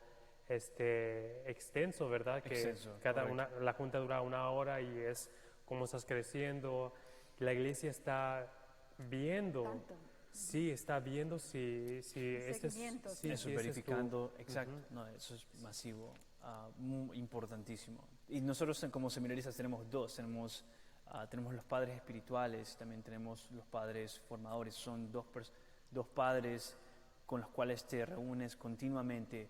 extenso, ¿verdad? Que Extenso, correcto. la junta dura 1 hora y es cómo estás creciendo. La iglesia está viendo, Tanto. sí, está viendo si este es, seguimiento, sí, Eso, si ese es tu- verificando, exacto, no, eso es masivo, muy importantísimo. Y nosotros como seminaristas tenemos dos, tenemos los padres espirituales y también tenemos los padres formadores, son dos padres con los cuales te reúnes continuamente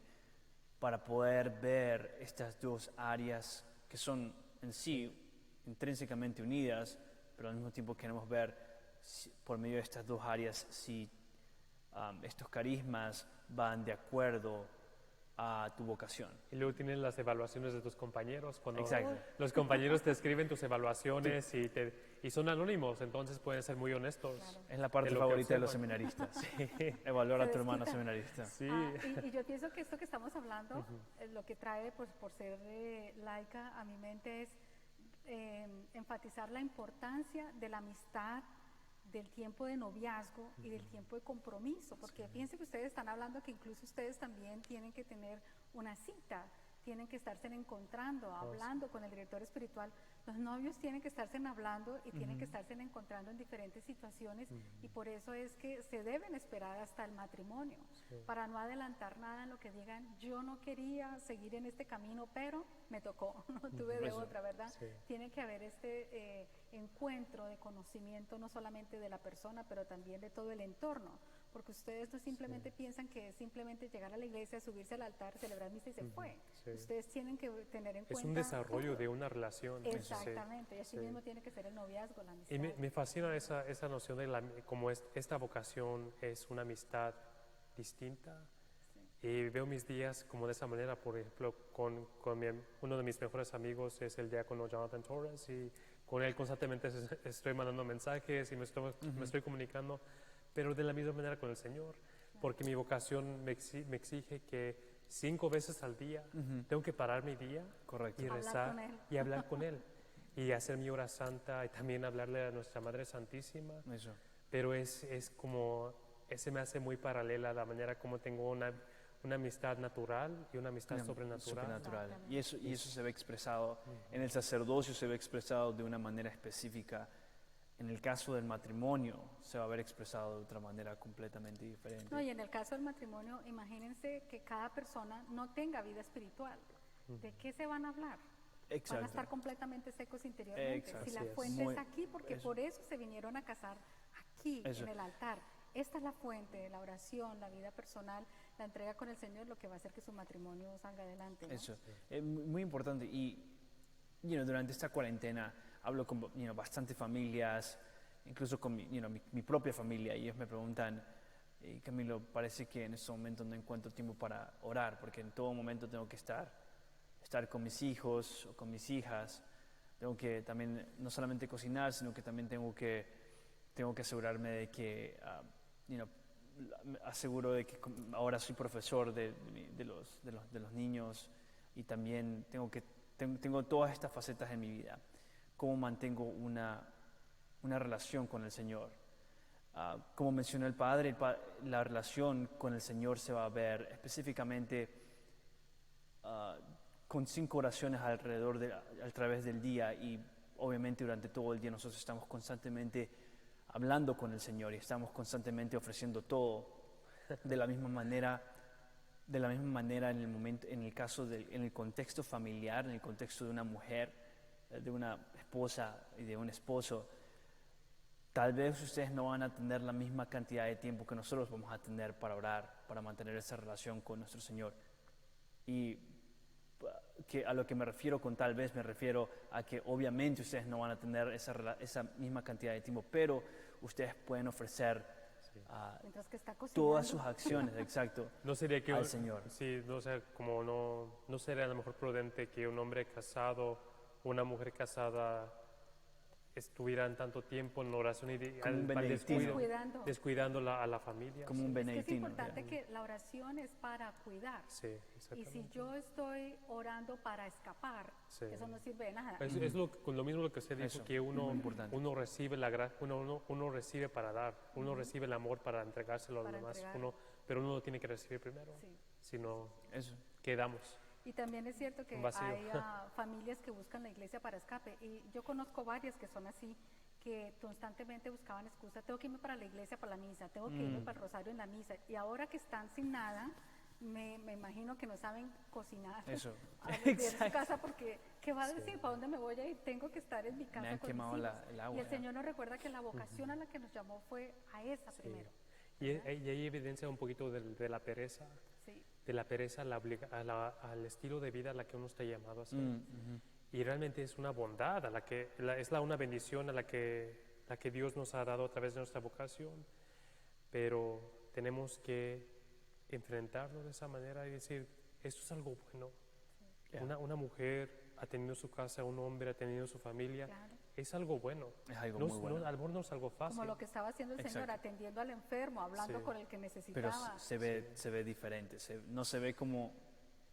para poder ver estas dos áreas que son en sí intrínsecamente unidas, pero al mismo tiempo queremos ver por medio de estas dos áreas si estos carismas van de acuerdo a tu vocación. Y luego tienen las evaluaciones de tus compañeros. Cuando Exacto. los compañeros te escriben tus evaluaciones y son anónimos, entonces pueden ser muy honestos. Claro. Es la parte De lo que favorita de los observan. seminaristas. Evaluar a Se tu hermano desquita. seminarista. Sí, Y yo pienso que esto que estamos hablando, lo que trae pues, por ser laica a mi mente es enfatizar la importancia de la amistad, del tiempo de noviazgo y del tiempo de compromiso, porque piensen que ustedes están hablando que incluso ustedes también tienen que tener una cita, tienen que estarse encontrando, hablando con el director espiritual. Los novios tienen que estarse hablando y tienen que estarse encontrando en diferentes situaciones y por eso es que se deben esperar hasta el matrimonio, para no adelantar nada en lo que digan, yo no quería seguir en este camino, pero me tocó, no tuve de Eso. otra, ¿verdad? Sí. Tiene que haber este encuentro de conocimiento no solamente de la persona, pero también de todo el entorno, porque ustedes no simplemente piensan que es simplemente llegar a la iglesia, subirse al altar, celebrar misa y se fue. sí. Ustedes tienen que tener en es cuenta un desarrollo todo. de una relación. Sí. Exactamente, y así sí. mismo tiene que ser el noviazgo, la amistad. Y me fascina esa noción de como esta vocación es una amistad distinta. Y veo mis días como de esa manera, por ejemplo, con uno de mis mejores amigos es el diácono Jonathan Torres y con él constantemente estoy mandando mensajes y me estoy comunicando, pero de la misma manera con el Señor, porque mi vocación me exige que 5 veces al día tengo que parar mi día Correcto. y Hablar rezar con Él. y hablar con Él y hacer mi hora santa y también hablarle a nuestra Madre Santísima. Eso. Pero es como, ese me hace muy paralela a la manera como tengo una amistad natural y una amistad sobrenatural. Supernatural. Y eso se ve expresado en el sacerdocio, se ve expresado de una manera específica. En el caso del matrimonio, se va a ver expresado de otra manera completamente diferente. No, y en el caso del matrimonio, imagínense que cada persona no tenga vida espiritual. ¿De qué se van a hablar? Van a Exacto. estar completamente secos interiormente. Exacto. Si la Así es. fuente Muy- es aquí, porque eso. por eso se vinieron a casar aquí, Eso. en el altar. Esta es la fuente de la oración, la vida personal, la entrega con el Señor, lo que va a hacer que su matrimonio salga adelante, ¿no? Eso. Es muy importante. Y durante esta cuarentena hablo con bastantes familias, incluso con mi propia familia, y ellos me preguntan, Camilo, parece que en este momento no encuentro tiempo para orar, porque en todo momento tengo que estar con mis hijos o con mis hijas. Tengo que también no solamente cocinar, sino que también tengo que asegurarme de que, aseguro de que ahora soy profesor de los niños y también tengo todas estas facetas en mi vida. ¿Cómo mantengo una relación con el Señor? Como mencionó el Padre, la relación con el Señor se va a ver específicamente con 5 oraciones a través del día, y obviamente durante todo el día nosotros estamos constantemente hablando con el Señor y estamos constantemente ofreciendo todo. De la misma manera en el contexto familiar, en el contexto de una mujer, de una esposa y de un esposo, tal vez ustedes no van a tener la misma cantidad de tiempo que nosotros vamos a tener para orar, para mantener esa relación con nuestro Señor. Y a lo que me refiero con tal vez, me refiero a que obviamente ustedes no van a tener esa misma cantidad de tiempo, pero ustedes pueden ofrecer Mientras que está cocinando. todas sus acciones, exacto, No sería que al Señor. Sí, no, o sea, como no sería a lo mejor prudente que un hombre casado o una mujer casada estuvieran tanto tiempo en oración y Como un benedictino. descuidando a la familia. Como un Es que es benedictino. importante que la oración es para cuidar. Sí, Y exactamente. si yo estoy orando para escapar, Sí. eso no sirve de nada. Es lo mismo lo que usted dijo, Eso, que muy importante. uno recibe la gracia, uno recibe para dar, uno recibe el amor para entregárselo a los Para demás, entregar. pero uno lo tiene que recibir primero, Sí. si no Eso. quedamos. Y también es cierto que Un vacío. hay familias que buscan la iglesia para escape. Y yo conozco varias que son así, que constantemente buscaban excusas. Tengo que irme para la iglesia, para la misa, tengo que irme para el rosario en la misa. Y ahora que están sin nada, me imagino que no saben cocinar. Eso. A volver a su Exacto. casa porque, ¿qué va a decir? ¿Para dónde me voy a ir? Tengo que estar en mi casa han con quemado mis hijos. el agua, Y el ya. Señor nos recuerda que la vocación a la que nos llamó fue a esa primero. Y ahí evidencia un poquito de la pereza, Sí. de la pereza al estilo de vida a la que uno está llamado a hacer. Y realmente es una bondad, una bendición a la que Dios nos ha dado a través de nuestra vocación, pero tenemos que enfrentarlo de esa manera y decir, esto es algo bueno. Yeah. Una mujer ha tenido su casa, un hombre ha tenido su familia, Claro. es algo bueno. Es algo muy bueno. A lo mejor no es algo fácil. Como lo que estaba haciendo el Señor, Exacto. atendiendo al enfermo, hablando Sí. con el que Pero necesitaba. se ve diferente, no se ve como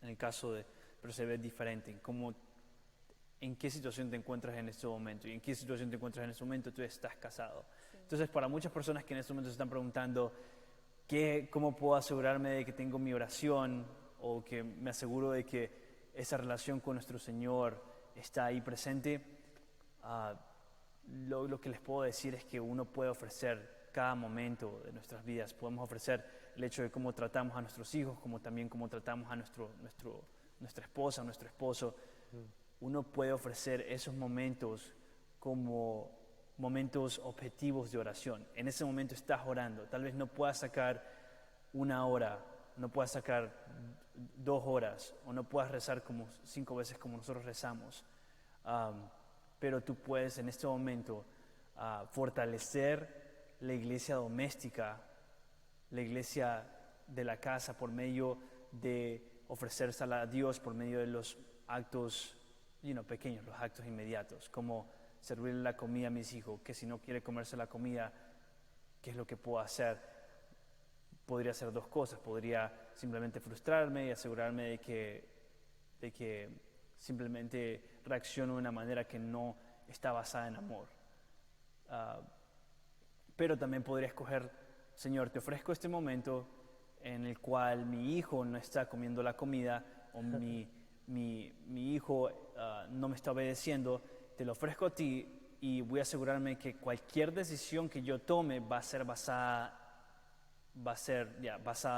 en el caso pero se ve diferente en qué situación te encuentras en este momento, y en qué situación te encuentras en este momento tú estás casado. Entonces, para muchas personas que en este momento se están preguntando cómo puedo asegurarme de que tengo mi oración, o que me aseguro de que esa relación con nuestro Señor está ahí presente, lo que les puedo decir es que uno puede ofrecer cada momento de nuestras vidas. Podemos ofrecer el hecho de cómo tratamos a nuestros hijos, como también cómo tratamos a nuestra esposa, nuestro esposo. Uno puede ofrecer esos momentos como momentos objetivos de oración. En ese momento estás orando. Tal vez no puedas sacar 1 hora, no puedas sacar 2 horas, o no puedas rezar como 5 veces como nosotros rezamos. Pero tú puedes en este momento fortalecer la iglesia doméstica, la iglesia de la casa, por medio de ofrecérsela a Dios, por medio de los actos pequeños, los actos inmediatos, como servirle la comida a mis hijos, que si no quiere comerse la comida, ¿qué es lo que puedo hacer? Podría hacer dos cosas, podría simplemente frustrarme y asegurarme de que simplemente reacciono de una manera que no está basada en amor. Pero también podría escoger, Señor, te ofrezco este momento en el cual mi hijo no está comiendo la comida o mi hijo no me está obedeciendo, te lo ofrezco a ti y voy a asegurarme que cualquier decisión que yo tome va a ser basada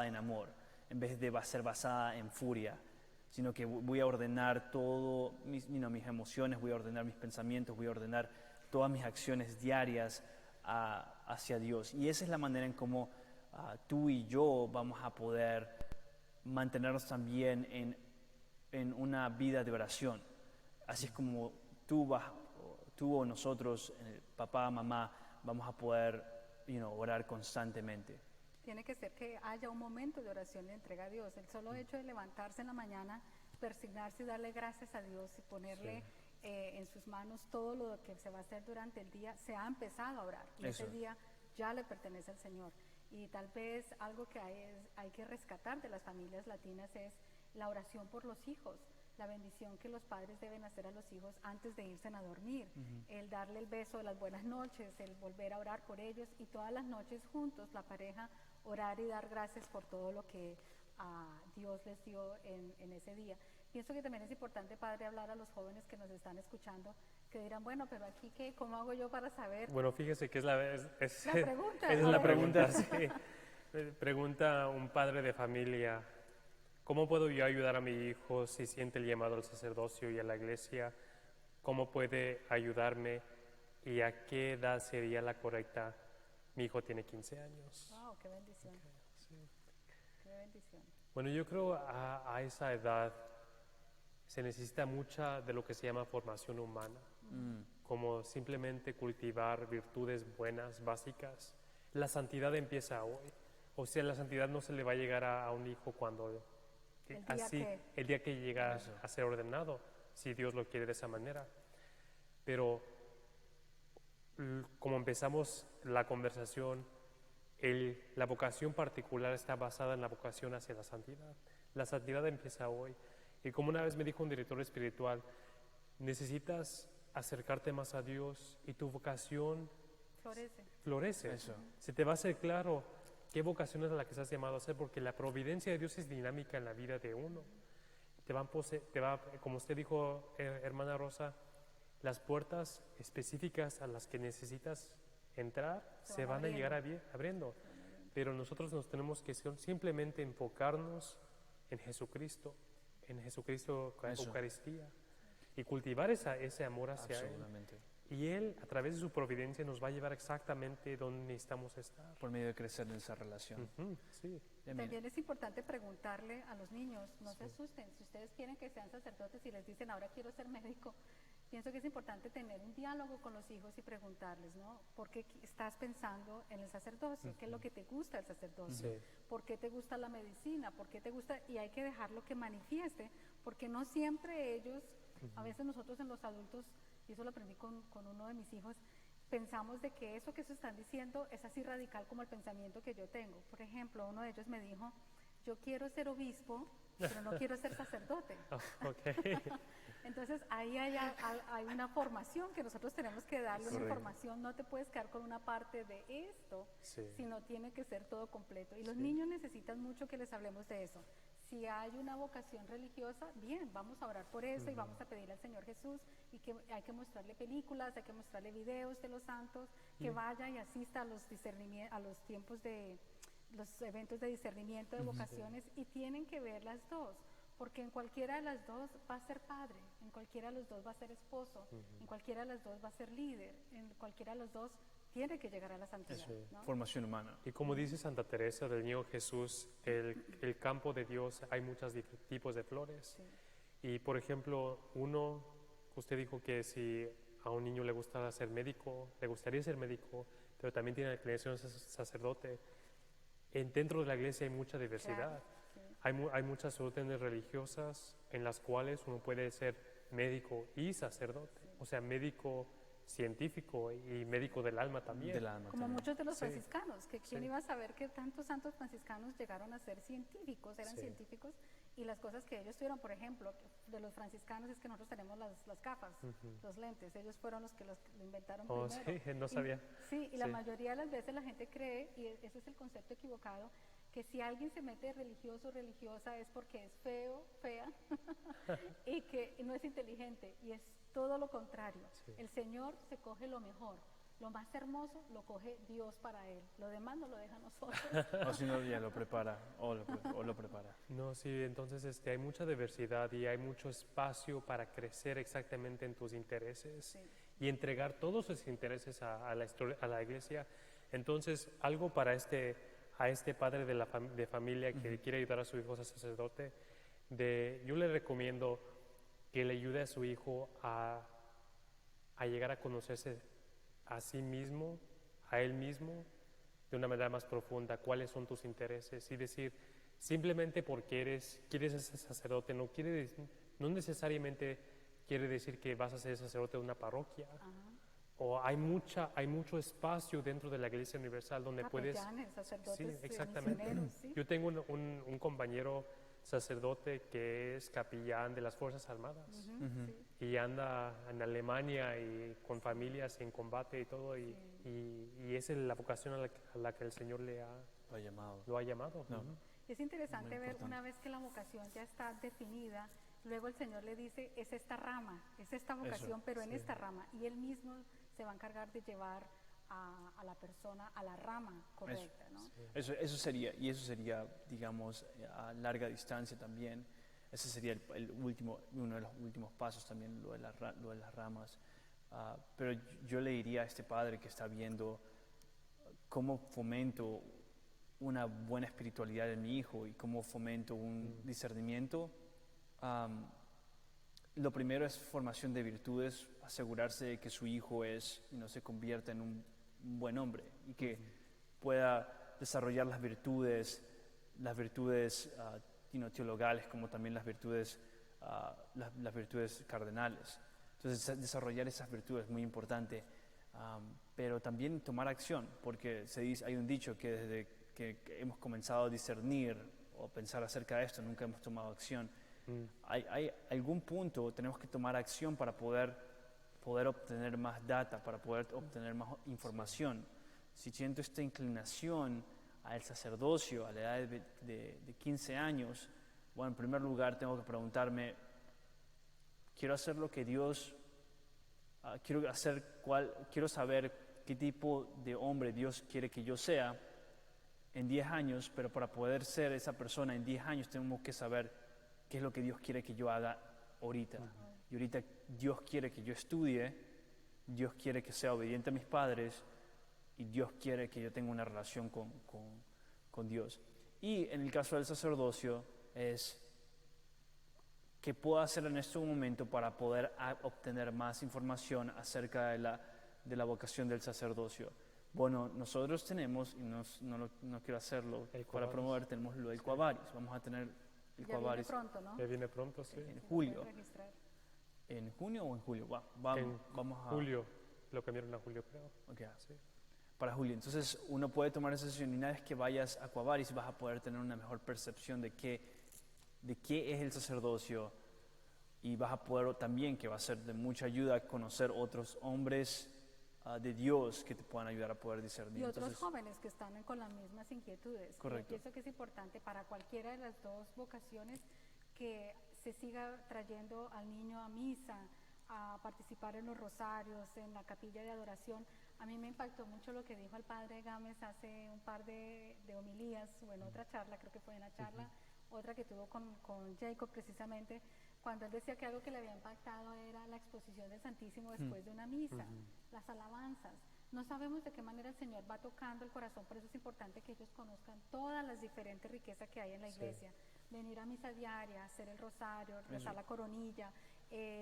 en amor, en vez de ser basada en furia, sino que voy a ordenar todo mis emociones, voy a ordenar mis pensamientos, voy a ordenar todas mis acciones diarias hacia Dios. Y esa es la manera en cómo tú y yo vamos a poder mantenernos también en una vida de oración. Así es como tú o nosotros, papá, mamá, vamos a poder orar constantemente. Tiene que ser que haya un momento de oración de entrega a Dios. El solo hecho de levantarse en la mañana, persignarse y darle gracias a Dios y ponerle en sus manos todo lo que se va a hacer durante el día, se ha empezado a orar. Y ese día ya le pertenece al Señor. Y tal vez algo que hay que rescatar de las familias latinas es la oración por los hijos, la bendición que los padres deben hacer a los hijos antes de irse a dormir, el darle el beso de las buenas noches, el volver a orar por ellos y todas las noches juntos, la pareja, orar y dar gracias por todo lo que Dios les dio en ese día. Pienso que también es importante, Padre, hablar a los jóvenes que nos están escuchando, que dirán, bueno, pero aquí, ¿cómo hago yo para saber? Bueno, fíjese que la pregunta. Esa es la pregunta, sí. Pregunta un padre de familia, ¿cómo puedo yo ayudar a mi hijo si siente el llamado al sacerdocio y a la iglesia? ¿Cómo puede ayudarme y a qué edad sería la correcta? Mi hijo tiene 15 años. ¡Wow! ¡Qué bendición! Okay, sí. ¡Qué bendición! Bueno, yo creo a esa edad se necesita mucha de lo que se llama formación humana, como simplemente cultivar virtudes buenas, básicas. La santidad empieza hoy. O sea, la santidad no se le va a llegar a un hijo cuando el día que llega a ser ordenado, si Dios lo quiere de esa manera. Pero como empezamos la conversación, la vocación particular está basada en la vocación hacia la santidad. La santidad empieza hoy. Y como una vez me dijo un director espiritual, necesitas acercarte más a Dios y tu vocación florece. Eso. Se te va a hacer claro qué vocación es la que estás llamado a hacer, porque la providencia de Dios es dinámica en la vida de uno. Como usted dijo, hermana Rosa, las puertas específicas a las que necesitas entrar se van a llegar abriendo. Pero nosotros nos tenemos que simplemente enfocarnos en Jesucristo Eucaristía, y cultivar ese amor hacia Él. Y Él, a través de su providencia, nos va a llevar exactamente donde necesitamos estar. Por medio de crecer en esa relación. Sí. También es importante preguntarle a los niños, no se asusten, si ustedes quieren que sean sacerdotes y les dicen, ahora quiero ser médico, pienso que es importante tener un diálogo con los hijos y preguntarles, ¿no? ¿Por qué estás pensando en el sacerdocio? ¿Qué es lo que te gusta el sacerdocio? Sí. ¿Por qué te gusta la medicina? ¿Por qué te gusta? Y hay que dejarlo que manifieste, porque no siempre ellos, a veces nosotros en los adultos, y eso lo aprendí con uno de mis hijos, pensamos de que eso que se están diciendo es así radical como el pensamiento que yo tengo. Por ejemplo, uno de ellos me dijo, yo quiero ser obispo, pero no quiero ser sacerdote. Okay. Entonces ahí hay una formación que nosotros tenemos que darle una formación. No te puedes quedar con una parte de esto, sino tiene que ser todo completo. Y los niños necesitan mucho que les hablemos de eso. Si hay una vocación religiosa, bien, vamos a orar por eso y vamos a pedirle al Señor Jesús, y que hay que mostrarle películas, hay que mostrarle videos de los santos, que vaya y asista a los tiempos de los eventos de discernimiento de vocaciones, y tienen que ver las dos, porque en cualquiera de las dos va a ser padre, en cualquiera de los dos va a ser esposo, en cualquiera de las dos va a ser líder, en cualquiera de los dos tiene que llegar a la santidad, ¿no? Formación humana. Y como dice Santa Teresa del Niño Jesús, el campo de Dios hay muchos tipos de flores. Y por ejemplo, usted dijo que si a un niño le gustaría ser médico, pero también tiene la inclinación de ser sacerdote. Dentro de la iglesia hay mucha diversidad. Claro, Hay muchas órdenes religiosas, en las cuales uno puede ser médico y sacerdote, o sea, médico científico y médico del alma también. Del alma Como también. muchos de los Sí. franciscanos, que quién Sí. iba a saber que tantos santos franciscanos llegaron a ser científicos, eran Sí. científicos, y las cosas que ellos tuvieron, por ejemplo, de los franciscanos es que nosotros tenemos las gafas, los lentes, ellos fueron los que lo inventaron Oh, primero. sí, no Y- sabía. sí, y la Sí. mayoría de las veces la gente cree, y ese es el concepto equivocado, que si alguien se mete religioso o religiosa es porque es feo, fea, y que no es inteligente, y es todo lo contrario. Sí. El Señor se coge lo mejor, lo más hermoso lo coge Dios para Él, lo demás no lo deja a nosotros. O si no, ya lo prepara, o lo prepara. No, sí, entonces hay mucha diversidad y hay mucho espacio para crecer exactamente en tus intereses Sí. y entregar todos esos intereses a la iglesia. Entonces, algo para a este padre de familia que quiere ayudar a su hijo a ser sacerdote, yo le recomiendo que le ayude a su hijo a llegar a conocerse a sí mismo, a él mismo, de una manera más profunda, cuáles son tus intereses y decir, simplemente porque quieres ser sacerdote, no necesariamente quiere decir que vas a ser sacerdote de una parroquia. Ajá. O hay mucho espacio dentro de la Iglesia Universal donde puedes... Capellanes, sacerdotes, Sí, exactamente. misioneros, sí. Yo tengo un compañero sacerdote que es capellán de las Fuerzas Armadas Ujú, sí. y anda en Alemania y con familias en combate y todo, y esa es la vocación a la que el Señor Lo ha llamado. lo ha llamado. No. Ujú. Es interesante Muy ver importante. una vez que la vocación ya está definida, luego el Señor le dice, es esta rama, es esta vocación, pero en sí. esta rama, y Él mismo se va a encargar de llevar a la persona a la rama correcta, ¿no? Eso sería, digamos, a larga distancia también. Ese sería uno de los últimos pasos también, lo de las ramas. Pero yo le diría a este padre que está viendo cómo fomento una buena espiritualidad en mi hijo y cómo fomento un discernimiento. Lo primero es formación de virtudes, asegurarse de que su hijo se convierta en un buen hombre y que pueda desarrollar las virtudes teologales como también las virtudes cardenales. Entonces, desarrollar esas virtudes es muy importante, pero también tomar acción, porque hay un dicho que desde que hemos comenzado a discernir o pensar acerca de esto, nunca hemos tomado acción. Hay algún punto tenemos que tomar acción para poder obtener más data, para poder obtener más información. Si siento esta inclinación al sacerdocio a la edad de 15 años, bueno, en primer lugar tengo que preguntarme, quiero hacer lo que Dios, quiero saber qué tipo de hombre Dios quiere que yo sea en 10 años, pero para poder ser esa persona en 10 años tenemos que saber qué es lo que Dios quiere que yo haga ahorita. Y ahorita Dios quiere que yo estudie, Dios quiere que sea obediente a mis padres y Dios quiere que yo tenga una relación con Dios. Y en el caso del sacerdocio es qué puedo hacer en este momento para poder obtener más información acerca de la vocación del sacerdocio. Bueno, nosotros tenemos, y no quiero hacerlo El para Quo promover, tenemos lo del Quo Vadis. Vamos a tener el Ya Quo viene Vadis pronto, ¿no? Ya viene pronto, sí. en Se julio. puede registrar. ¿En junio o en julio? En Vamos a... julio, lo cambiaron a julio, creo. Ok, Sí. para julio. Entonces uno puede tomar esa decisión y una vez que vayas a Quo Vadis vas a poder tener una mejor percepción de qué es el sacerdocio y vas a poder también, que va a ser de mucha ayuda, conocer otros hombres de Dios que te puedan ayudar a poder discernir. Y otros Entonces, jóvenes que están con las mismas inquietudes. Correcto. Yo pienso que es importante para cualquiera de las dos vocaciones que se siga trayendo al niño a misa, a participar en los rosarios, en la capilla de adoración. A mí me impactó mucho lo que dijo el padre Gámez hace un par de homilías, o en otra charla, creo que fue en la charla, otra que tuvo con Jacob precisamente, cuando él decía que algo que le había impactado era la exposición del Santísimo después de una misa, las alabanzas. No sabemos de qué manera el Señor va tocando el corazón, por eso es importante que ellos conozcan todas las diferentes riquezas que hay en la iglesia. Venir a misa diaria, hacer el rosario, rezar la coronilla,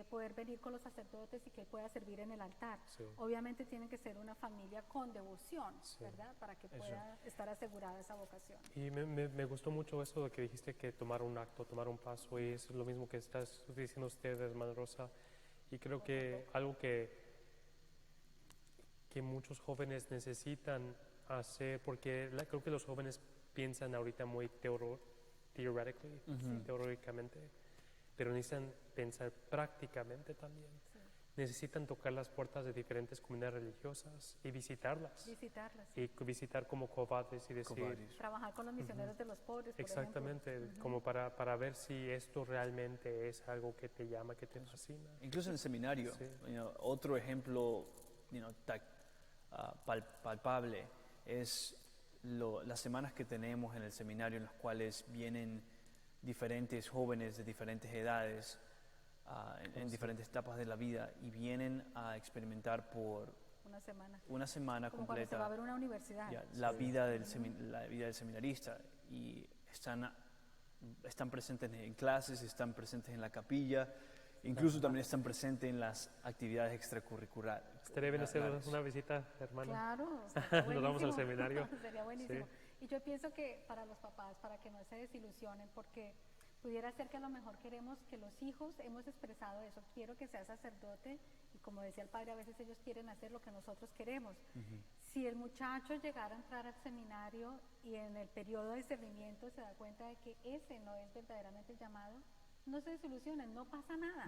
poder venir con los sacerdotes y que él pueda servir en el altar. Sí. Obviamente tienen que ser una familia con devoción, Sí. ¿verdad? Para que pueda estar asegurada esa vocación. Y me gustó mucho eso de que dijiste que tomar un acto, tomar un paso, y es lo mismo que estás diciendo usted, hermana Rosa. Y creo que algo que muchos jóvenes necesitan hacer, porque creo que los jóvenes piensan ahorita muy teóricamente, pero necesitan pensar prácticamente también. Sí. Necesitan tocar las puertas de diferentes comunidades religiosas y visitarlas. Visitarlas. Y visitar como cobades y decir, Cobades. Trabajar con los misioneros de los pobres, por exactamente, ejemplo. como para ver si esto realmente es algo que te llama, que te fascina. Incluso en el seminario, Sí. otro ejemplo palpable es las semanas que tenemos en el seminario en las cuales vienen diferentes jóvenes de diferentes edades en diferentes etapas de la vida y vienen a experimentar por Una semana. una semana Como cuando se va a completa ver una universidad. la vida del seminarista y están presentes en clases, están presentes en la capilla, incluso también están presentes en las actividades extracurriculares. Estaría bien hacer una visita, hermano. Claro, Nos vamos al seminario. Sería buenísimo. Sí. Y yo pienso que para los papás, para que no se desilusionen, porque pudiera ser que a lo mejor queremos que los hijos, hemos expresado eso, quiero que sea sacerdote, y como decía el padre, a veces ellos quieren hacer lo que nosotros queremos. Si el muchacho llegara a entrar al seminario y en el periodo de discernimiento se da cuenta de que ese no es verdaderamente el llamado, no se desilusionen, no pasa nada.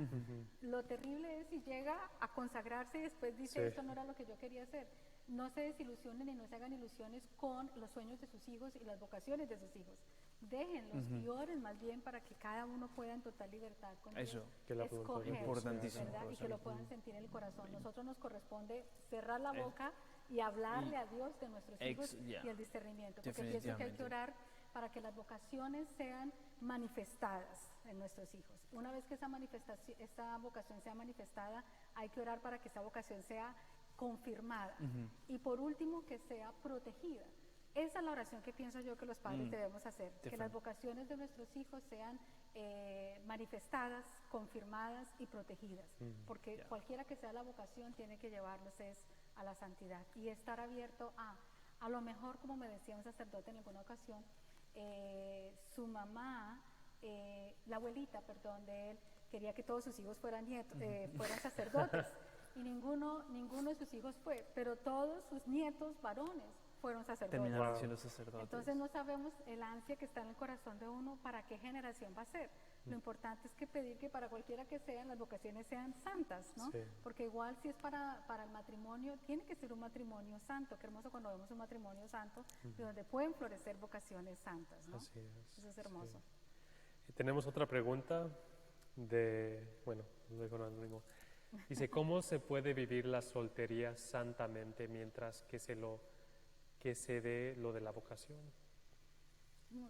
Lo terrible es si llega a consagrarse y después dice, Sí. esto no era lo que yo quería hacer. No se desilusionen y no se hagan ilusiones con los sueños de sus hijos y las vocaciones de sus hijos. Déjenlos y oren más bien para que cada uno pueda en total libertad con Dios Eso, que la voluntad de escoger, Dios importantísimo. ¿verdad? Y que lo puedan sentir en el corazón. Nosotros nos corresponde cerrar la boca y hablarle a Dios de nuestros hijos y el discernimiento. Porque pienso que hay que Definitivamente. orar para que las vocaciones sean manifestadas en nuestros hijos. Una vez que esa vocación sea manifestada, hay que orar para que esa vocación sea confirmada. Y por último, que sea protegida. Esa es la oración que pienso yo que los padres debemos hacer, que las vocaciones de nuestros hijos sean manifestadas, confirmadas y protegidas, porque cualquiera que sea la vocación tiene que llevarlos a la santidad y estar abierto a lo mejor, como me decía un sacerdote en alguna ocasión, su mamá, la abuelita, perdón, de él, quería que todos sus hijos fueran fueran sacerdotes y ninguno de sus hijos fue, pero todos sus nietos varones fueron sacerdotes. Terminaron Wow. siendo sacerdotes. Entonces no sabemos el ansia que está en el corazón de uno para qué generación va a ser. Lo importante es que pedir que para cualquiera que sean las vocaciones sean santas, ¿no? Sí. Porque igual si es para el matrimonio, tiene que ser un matrimonio santo. Qué hermoso cuando vemos un matrimonio santo, de donde pueden florecer vocaciones santas, ¿no? Así es. Eso es hermoso. Y tenemos otra pregunta luego no digo. Dice, ¿cómo se puede vivir la soltería santamente mientras que se dé lo de la vocación?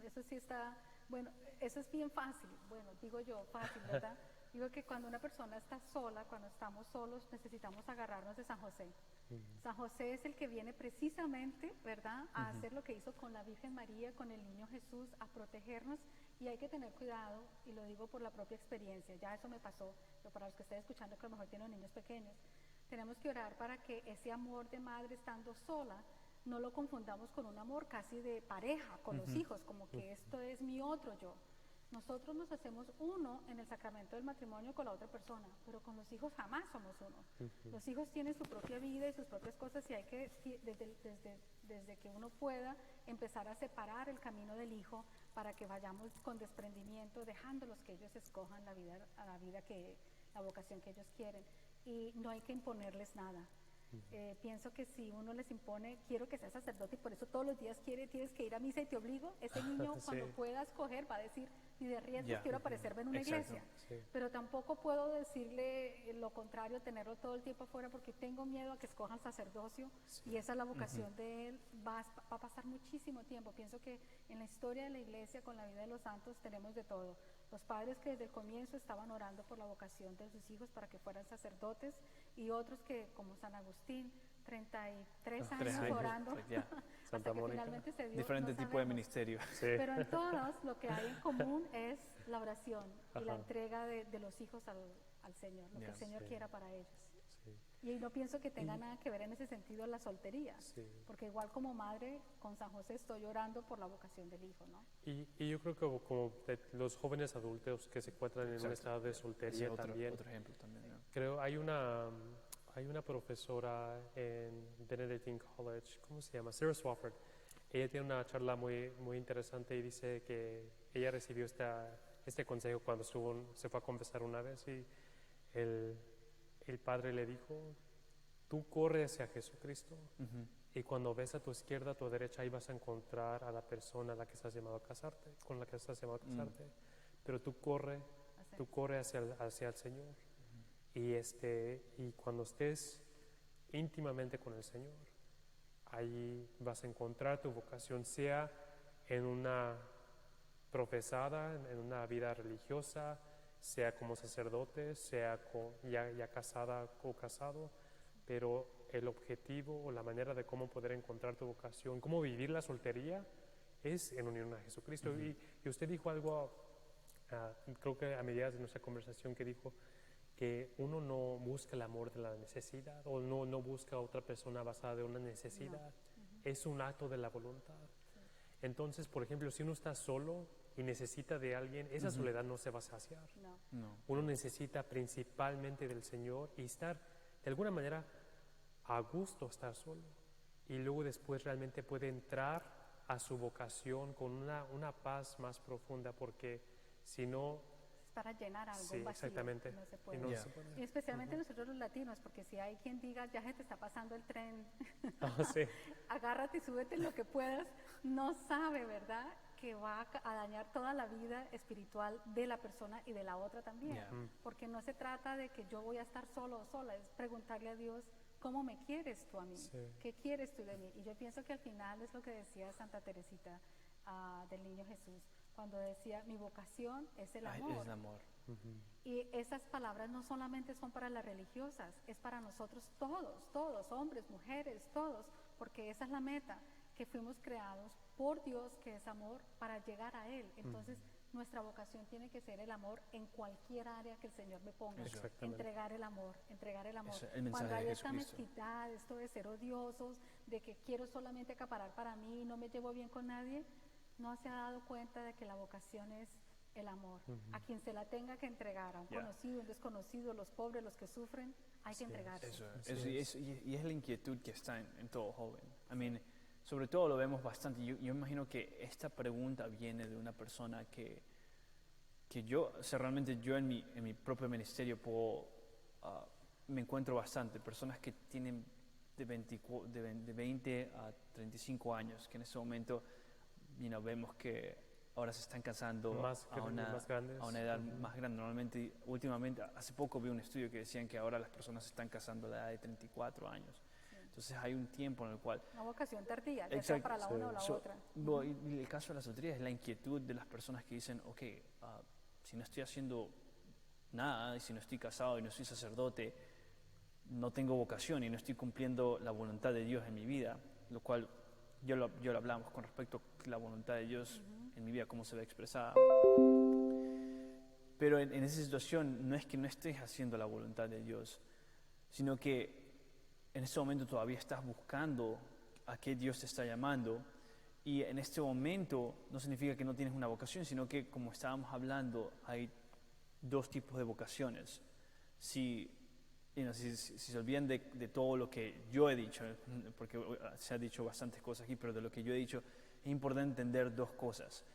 Eso sí está, bueno, eso es bien fácil, bueno, digo yo, fácil, ¿verdad? Digo que cuando una persona está sola, cuando estamos solos, necesitamos agarrarnos de San José. San José es el que viene precisamente, ¿verdad?, a hacer lo que hizo con la Virgen María, con el niño Jesús, a protegernos, y hay que tener cuidado, y lo digo por la propia experiencia, ya eso me pasó, pero para los que estén escuchando que a lo mejor tienen niños pequeños, tenemos que orar para que ese amor de madre estando sola, no lo confundamos con un amor casi de pareja con los hijos, como que esto es mi otro yo. Nosotros nos hacemos uno en el sacramento del matrimonio con la otra persona, pero con los hijos jamás somos uno. Los hijos tienen su propia vida y sus propias cosas y hay que, desde que uno pueda, empezar a separar el camino del hijo para que vayamos con desprendimiento, dejándolos que ellos escojan la vocación que ellos quieren. Y no hay que imponerles nada. Pienso que si uno les impone, quiero que seas sacerdote y por eso todos los días tienes que ir a misa y te obligo, ese niño cuando pueda escoger va a decir, ni de riesgos quiero aparecerme en una iglesia. Sí. Pero tampoco puedo decirle lo contrario, tenerlo todo el tiempo afuera porque tengo miedo a que escojan sacerdocio y esa es la vocación de él. Va a pasar muchísimo tiempo. Pienso que en la historia de la iglesia, con la vida de los santos, tenemos de todo. Los padres que desde el comienzo estaban orando por la vocación de sus hijos para que fueran sacerdotes y otros que, como San Agustín, 33 años orando hasta que Mónica. finalmente se dio. Diferente no tipo de sabemos. ministerio. Sí. Pero en todos lo que hay en común es la oración y la entrega de los hijos al Señor, lo que Ya. el Señor Sí. quiera para ellos. Sí, Y no pienso que tenga nada que ver en ese sentido la soltería, sí. porque igual como madre con San José estoy orando por la vocación del hijo, ¿no? Y yo creo que como de los jóvenes adultos que se encuentran en un Exacto. estado de Ese soltería es también, otro ejemplo también, ¿no? creo hay una profesora en Benedictine College, ¿cómo se llama? Sarah Swafford. Ella tiene una charla muy interesante y dice que ella recibió este consejo cuando se fue a confesar una vez y el, el padre le dijo, tú corre hacia Jesucristo Ujú. y cuando ves a tu izquierda, a tu derecha, ahí vas a encontrar a la persona a la que estás llamado a casarte, con la que estás llamado a casarte. Pero tú corre hacia el Señor. Y cuando estés íntimamente con el Señor, ahí vas a encontrar tu vocación, sea en una profesada, en una vida religiosa, sea como sacerdote, sea ya casada o casado, pero el objetivo o la manera de cómo poder encontrar tu vocación, cómo vivir la soltería, es en unión a Jesucristo. Y usted dijo algo, creo que a mediados de nuestra conversación, que dijo que uno no busca el amor de la necesidad o no busca a otra persona basada en una necesidad, es un acto de la voluntad. Entonces, por ejemplo, si uno está solo y necesita de alguien, esa soledad no se va a saciar. No. No. Uno necesita principalmente del Señor y estar, de alguna manera, a gusto estar solo. Y luego después realmente puede entrar a su vocación con una paz más profunda, porque si no, Es para llenar algo, sí, un vacío, exactamente, no se y puede. no Ya. se puede. Y especialmente nosotros los latinos, porque si hay quien diga, ya se te está pasando el tren, Sí, agárrate y súbete en lo que puedas, no sabe, ¿verdad?, que va a dañar toda la vida espiritual de la persona y de la otra también. Ya. Porque no se trata de que yo voy a estar solo o sola, es preguntarle a Dios, ¿cómo me quieres tú a mí? Sí. ¿Qué quieres tú de mí? Y yo pienso que al final es lo que decía Santa Teresita del Niño Jesús, cuando decía, mi vocación es el Ay, amor. es el amor. Y esas palabras no solamente son para las religiosas, es para nosotros todos, hombres, mujeres, todos, porque esa es la meta, que fuimos creados por Dios, que es amor, para llegar a Él. Entonces, nuestra vocación tiene que ser el amor en cualquier área que el Señor me ponga. Eso. Exactamente. Entregar el amor, entregar el amor. Eso, el mensaje Cuando hay de esta Jesucristo. mezquindad, esto de ser odiosos, de que quiero solamente acaparar para mí, no me llevo bien con nadie, no se ha dado cuenta de que la vocación es el amor. A quien se la tenga que entregar, a un Ya. conocido, un desconocido, los pobres, los que sufren, hay que entregarse. Y es la inquietud que está en todo joven. I mean, sobre todo lo vemos bastante. Yo imagino que esta pregunta viene de una persona que yo, o sea, realmente yo en mi propio ministerio me encuentro bastante. Personas que tienen de 20 a 35 años, que en ese momento vemos que ahora se están casando Más grandes. a una edad más grande. Normalmente, últimamente, hace poco vi un estudio que decían que ahora las personas se están casando a la edad de 34 años. Entonces hay un tiempo en el cual... Una vocación tardía, ya sea para la una o la otra. Y el caso de la soltería es la inquietud de las personas que dicen, ok, si no estoy haciendo nada, y si no estoy casado y no soy sacerdote, no tengo vocación y no estoy cumpliendo la voluntad de Dios en mi vida, lo cual yo lo hablamos con respecto a la voluntad de Dios en mi vida, cómo se ve expresada. Pero en esa situación no es que no estés haciendo la voluntad de Dios, sino que en este momento todavía estás buscando a qué Dios te está llamando, y en este momento no significa que no tienes una vocación, sino que, como estábamos hablando, hay dos tipos de vocaciones. Si se olvidan de todo lo que yo he dicho, porque se ha dicho bastantes cosas aquí, pero de lo que yo he dicho, es importante entender dos cosas.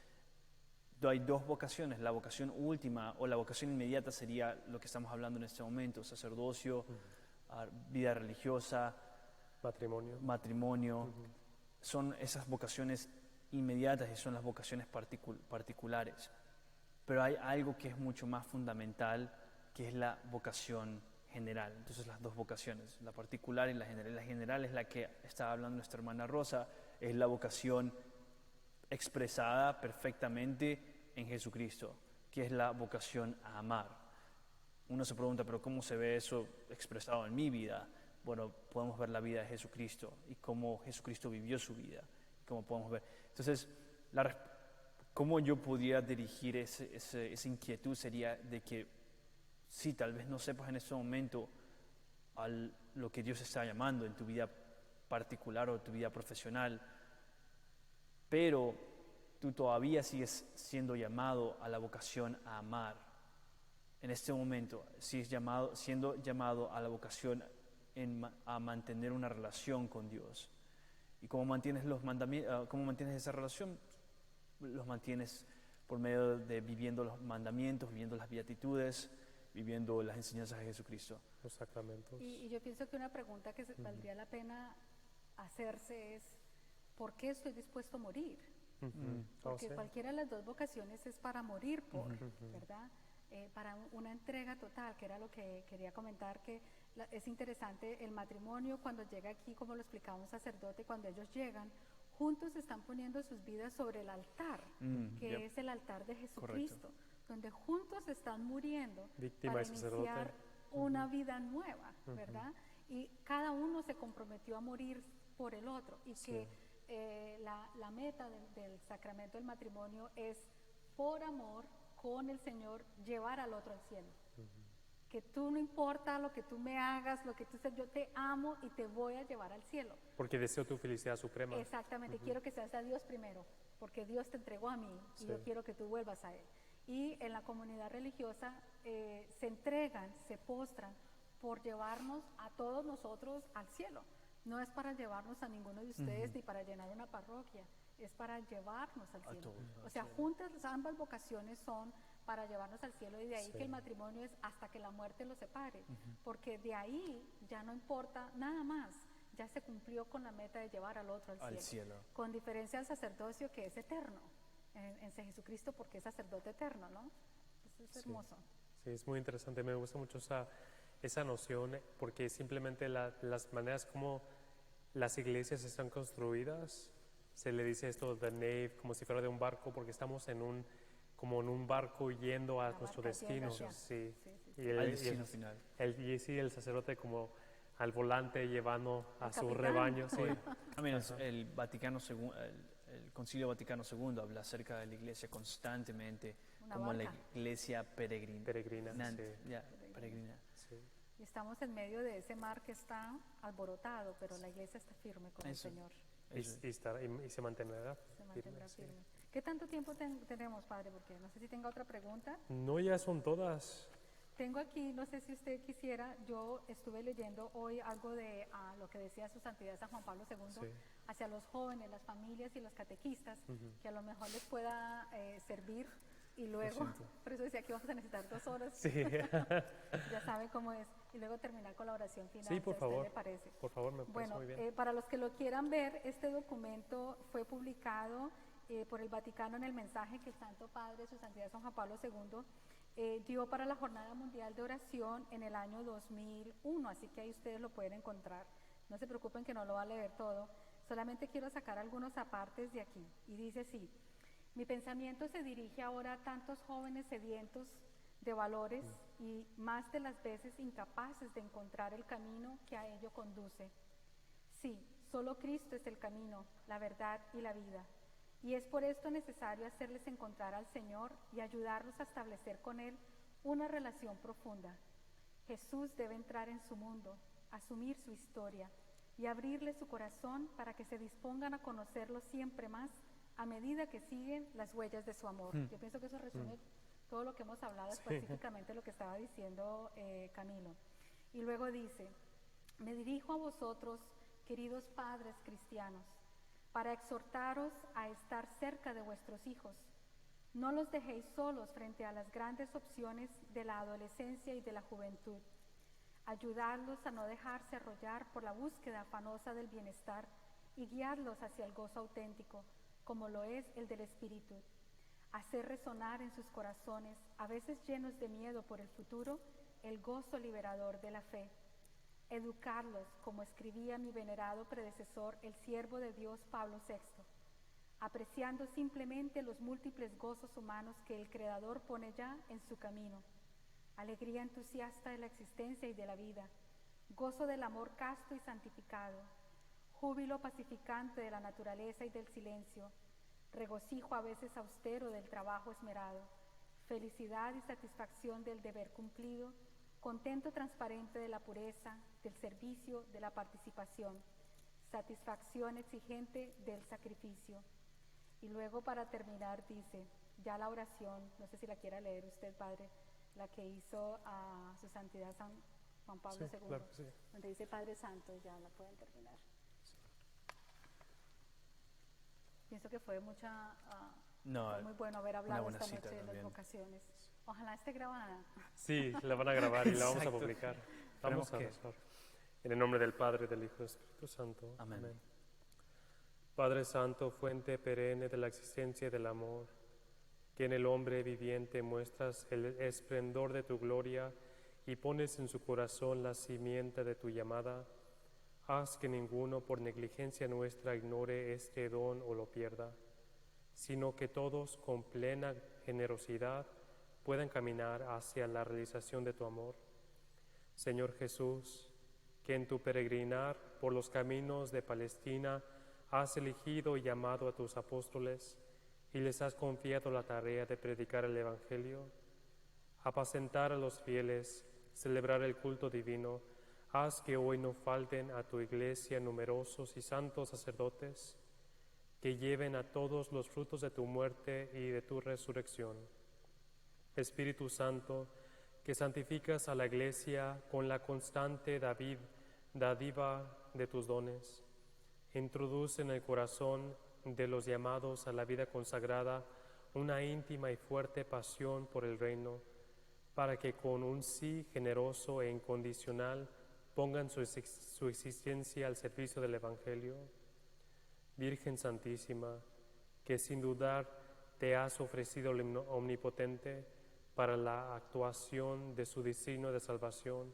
Hay dos vocaciones. La vocación última o la vocación inmediata sería lo que estamos hablando en este momento: sacerdocio, vida religiosa, matrimonio. Son esas vocaciones inmediatas y son las vocaciones particulares. Pero hay algo que es mucho más fundamental, que es la vocación general. Entonces, las dos vocaciones, la particular y la general. La general es la que está hablando nuestra hermana Rosa, es la vocación expresada perfectamente en Jesucristo, que es la vocación a amar. Uno se pregunta, pero ¿cómo se ve eso expresado en mi vida? Bueno, podemos ver la vida de Jesucristo y cómo Jesucristo vivió su vida, cómo podemos ver. Entonces, cómo yo pudiera dirigir esa inquietud sería de que sí, tal vez no sepas en ese momento lo que Dios está llamando en tu vida particular o tu vida profesional, pero tú todavía sigues siendo llamado a la vocación a amar. En este momento sigues siendo llamado a la vocación a mantener una relación con Dios. ¿Y cómo mantienes cómo mantienes esa relación? Los mantienes por medio de viviendo los mandamientos, viviendo las beatitudes, viviendo las enseñanzas de Jesucristo. Los sacramentos. Y yo pienso que una pregunta que valdría la pena hacerse es, ¿por qué estoy dispuesto a morir? Porque cualquiera de las dos vocaciones es para morir por, ¿verdad? Para una entrega total, que era lo que quería comentar, que es interesante el matrimonio cuando llega aquí, como lo explicaba un sacerdote, cuando ellos llegan, juntos están poniendo sus vidas sobre el altar, que es el altar de Jesucristo, correcto, donde juntos están muriendo víctima para y sacerdote, iniciar una vida nueva, ¿verdad? Y cada uno se comprometió a morir por el otro, y que la meta del sacramento del matrimonio es, por amor, con el Señor, llevar al otro al cielo. Que tú, no importa lo que tú me hagas, lo que tú seas, yo te amo y te voy a llevar al cielo. Porque deseo tu felicidad suprema. Exactamente, quiero que seas a Dios primero, porque Dios te entregó a mí y yo quiero que tú vuelvas a Él. Y en la comunidad religiosa se entregan, se postran por llevarnos a todos nosotros al cielo. No es para llevarnos a ninguno de ustedes ni para llenar una parroquia, es para llevarnos al cielo. O sea, juntas ambas vocaciones son para llevarnos al cielo, y de ahí que el matrimonio es hasta que la muerte los separe, porque de ahí ya no importa nada más, ya se cumplió con la meta de llevar al otro al cielo. Con diferencia al sacerdocio, que es eterno en Jesucristo, porque es sacerdote eterno, ¿no? Eso es hermoso. Sí, es muy interesante, me gusta mucho esa noción, porque simplemente las maneras como las iglesias están construidas, se le dice esto de nave, como si fuera de un barco, porque estamos como en un barco yendo a nuestro destino. Sí. Y al destino final. El sacerdote como al volante llevando a su capitán. Rebaño. Sí. El Vaticano el Concilio Vaticano II habla acerca de la iglesia constantemente como la iglesia peregrina. Peregrina. Sí. Y estamos en medio de ese mar que está alborotado, pero la iglesia está firme con el Señor. Y se mantendrá firme. ¿Qué tanto tiempo tenemos, Padre? Porque no sé si tenga otra pregunta. No, ya son todas. Tengo aquí, no sé si usted quisiera, yo estuve leyendo hoy algo de lo que decía su santidad San Juan Pablo II hacia los jóvenes, las familias y los catequistas, que a lo mejor les pueda servir. Y luego, por eso decía que vamos a necesitar 2 horas. Sí. Ya saben cómo es. Y luego terminar con la oración final. Sí, por favor. ¿Le parece? Por favor, me parece muy bien. Para los que lo quieran ver, este documento fue publicado por el Vaticano en el mensaje que el Santo Padre, su Santidad San Juan Pablo II, dio para la Jornada Mundial de Oración en el año 2001. Así que ahí ustedes lo pueden encontrar. No se preocupen que no lo va a leer todo. Solamente quiero sacar algunos apartes de aquí. Y dice así: mi pensamiento se dirige ahora a tantos jóvenes sedientos de valores y más de las veces incapaces de encontrar el camino que a ello conduce. Sí, solo Cristo es el camino, la verdad y la vida. Y es por esto necesario hacerles encontrar al Señor y ayudarlos a establecer con Él una relación profunda. Jesús debe entrar en su mundo, asumir su historia y abrirle su corazón para que se dispongan a conocerlo siempre más a medida que siguen las huellas de su amor. Yo pienso que eso resume todo lo que hemos hablado, específicamente lo que estaba diciendo Camilo. Y luego dice: me dirijo a vosotros, queridos padres cristianos, para exhortaros a estar cerca de vuestros hijos. No los dejéis solos frente a las grandes opciones de la adolescencia y de la juventud. Ayudadlos a no dejarse arrollar por la búsqueda afanosa del bienestar y guiadlos hacia el gozo auténtico, como lo es el del Espíritu. Hacer resonar en sus corazones, a veces llenos de miedo por el futuro, el gozo liberador de la fe. Educarlos, como escribía mi venerado predecesor, el siervo de Dios Pablo VI, apreciando simplemente los múltiples gozos humanos que el Creador pone ya en su camino. Alegría entusiasta de la existencia y de la vida, gozo del amor casto y santificado, júbilo pacificante de la naturaleza y del silencio, regocijo a veces austero del trabajo esmerado, felicidad y satisfacción del deber cumplido, contento transparente de la pureza, del servicio, de la participación, satisfacción exigente del sacrificio. Y luego para terminar dice, ya la oración, no sé si la quiera leer usted, Padre, la que hizo a su santidad San Juan Pablo Sí, II, claro que sí. donde dice Padre Santo, ya la pueden terminar. Pienso que fue fue muy bueno haber hablado buena esta cita noche de las también. vocaciones. Ojalá esté grabada. Sí, la van a grabar y la vamos a Exacto. publicar. Vamos Esperemos a que- rezar. En el nombre del Padre, del Hijo y del Espíritu Santo. Amén. Padre Santo, fuente perenne de la existencia y del amor, que en el hombre viviente muestras el esplendor de tu gloria y pones en su corazón la simiente de tu llamada, haz que ninguno por negligencia nuestra ignore este don o lo pierda, sino que todos con plena generosidad puedan caminar hacia la realización de tu amor. Señor Jesús, que en tu peregrinar por los caminos de Palestina has elegido y llamado a tus apóstoles y les has confiado la tarea de predicar el Evangelio, apacentar a los fieles, celebrar el culto divino, haz que hoy no falten a tu iglesia numerosos y santos sacerdotes que lleven a todos los frutos de tu muerte y de tu resurrección. Espíritu Santo, que santificas a la iglesia con la constante dádiva de tus dones, introduce en el corazón de los llamados a la vida consagrada una íntima y fuerte pasión por el reino, para que con un sí generoso e incondicional pongan su existencia al servicio del Evangelio. Virgen Santísima, que sin dudar te has ofrecido al Omnipotente para la actuación de su designio de salvación,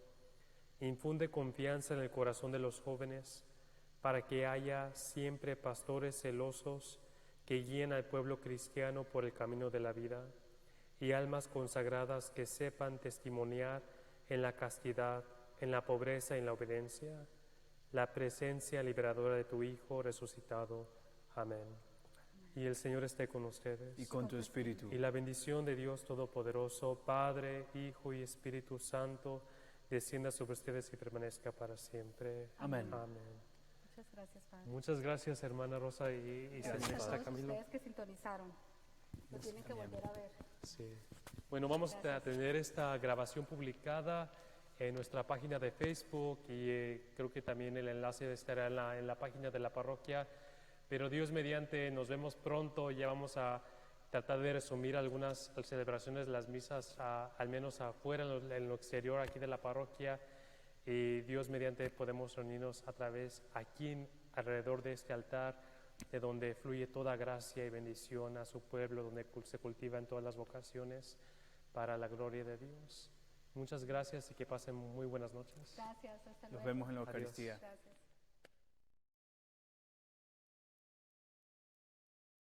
infunde confianza en el corazón de los jóvenes para que haya siempre pastores celosos que guíen al pueblo cristiano por el camino de la vida y almas consagradas que sepan testimoniar en la castidad, en la pobreza y en la obediencia la presencia liberadora de tu Hijo resucitado. Amén. Y el Señor esté con ustedes. Y con tu espíritu. Y la bendición de Dios Todopoderoso, Padre, Hijo y Espíritu Santo, descienda sobre ustedes y permanezca para siempre. Amén. Amén. Muchas gracias, Padre. Muchas gracias, hermana Rosa y Gracias a señorita todos Camilo. ustedes que sintonizaron. Lo tienen que volver a ver. Sí. Bueno, vamos a tener esta grabación publicada en nuestra página de Facebook y creo que también el enlace estará en la página de la parroquia. Pero Dios mediante, nos vemos pronto. Ya vamos a tratar de resumir algunas celebraciones de las misas, al menos afuera, en lo exterior aquí de la parroquia. Y Dios mediante podemos reunirnos aquí alrededor de este altar, de donde fluye toda gracia y bendición a su pueblo, donde se cultivan todas las vocaciones para la gloria de Dios. Muchas gracias y que pasen muy buenas noches. Gracias, hasta luego. Nos vemos en la Adiós. Eucaristía. Gracias.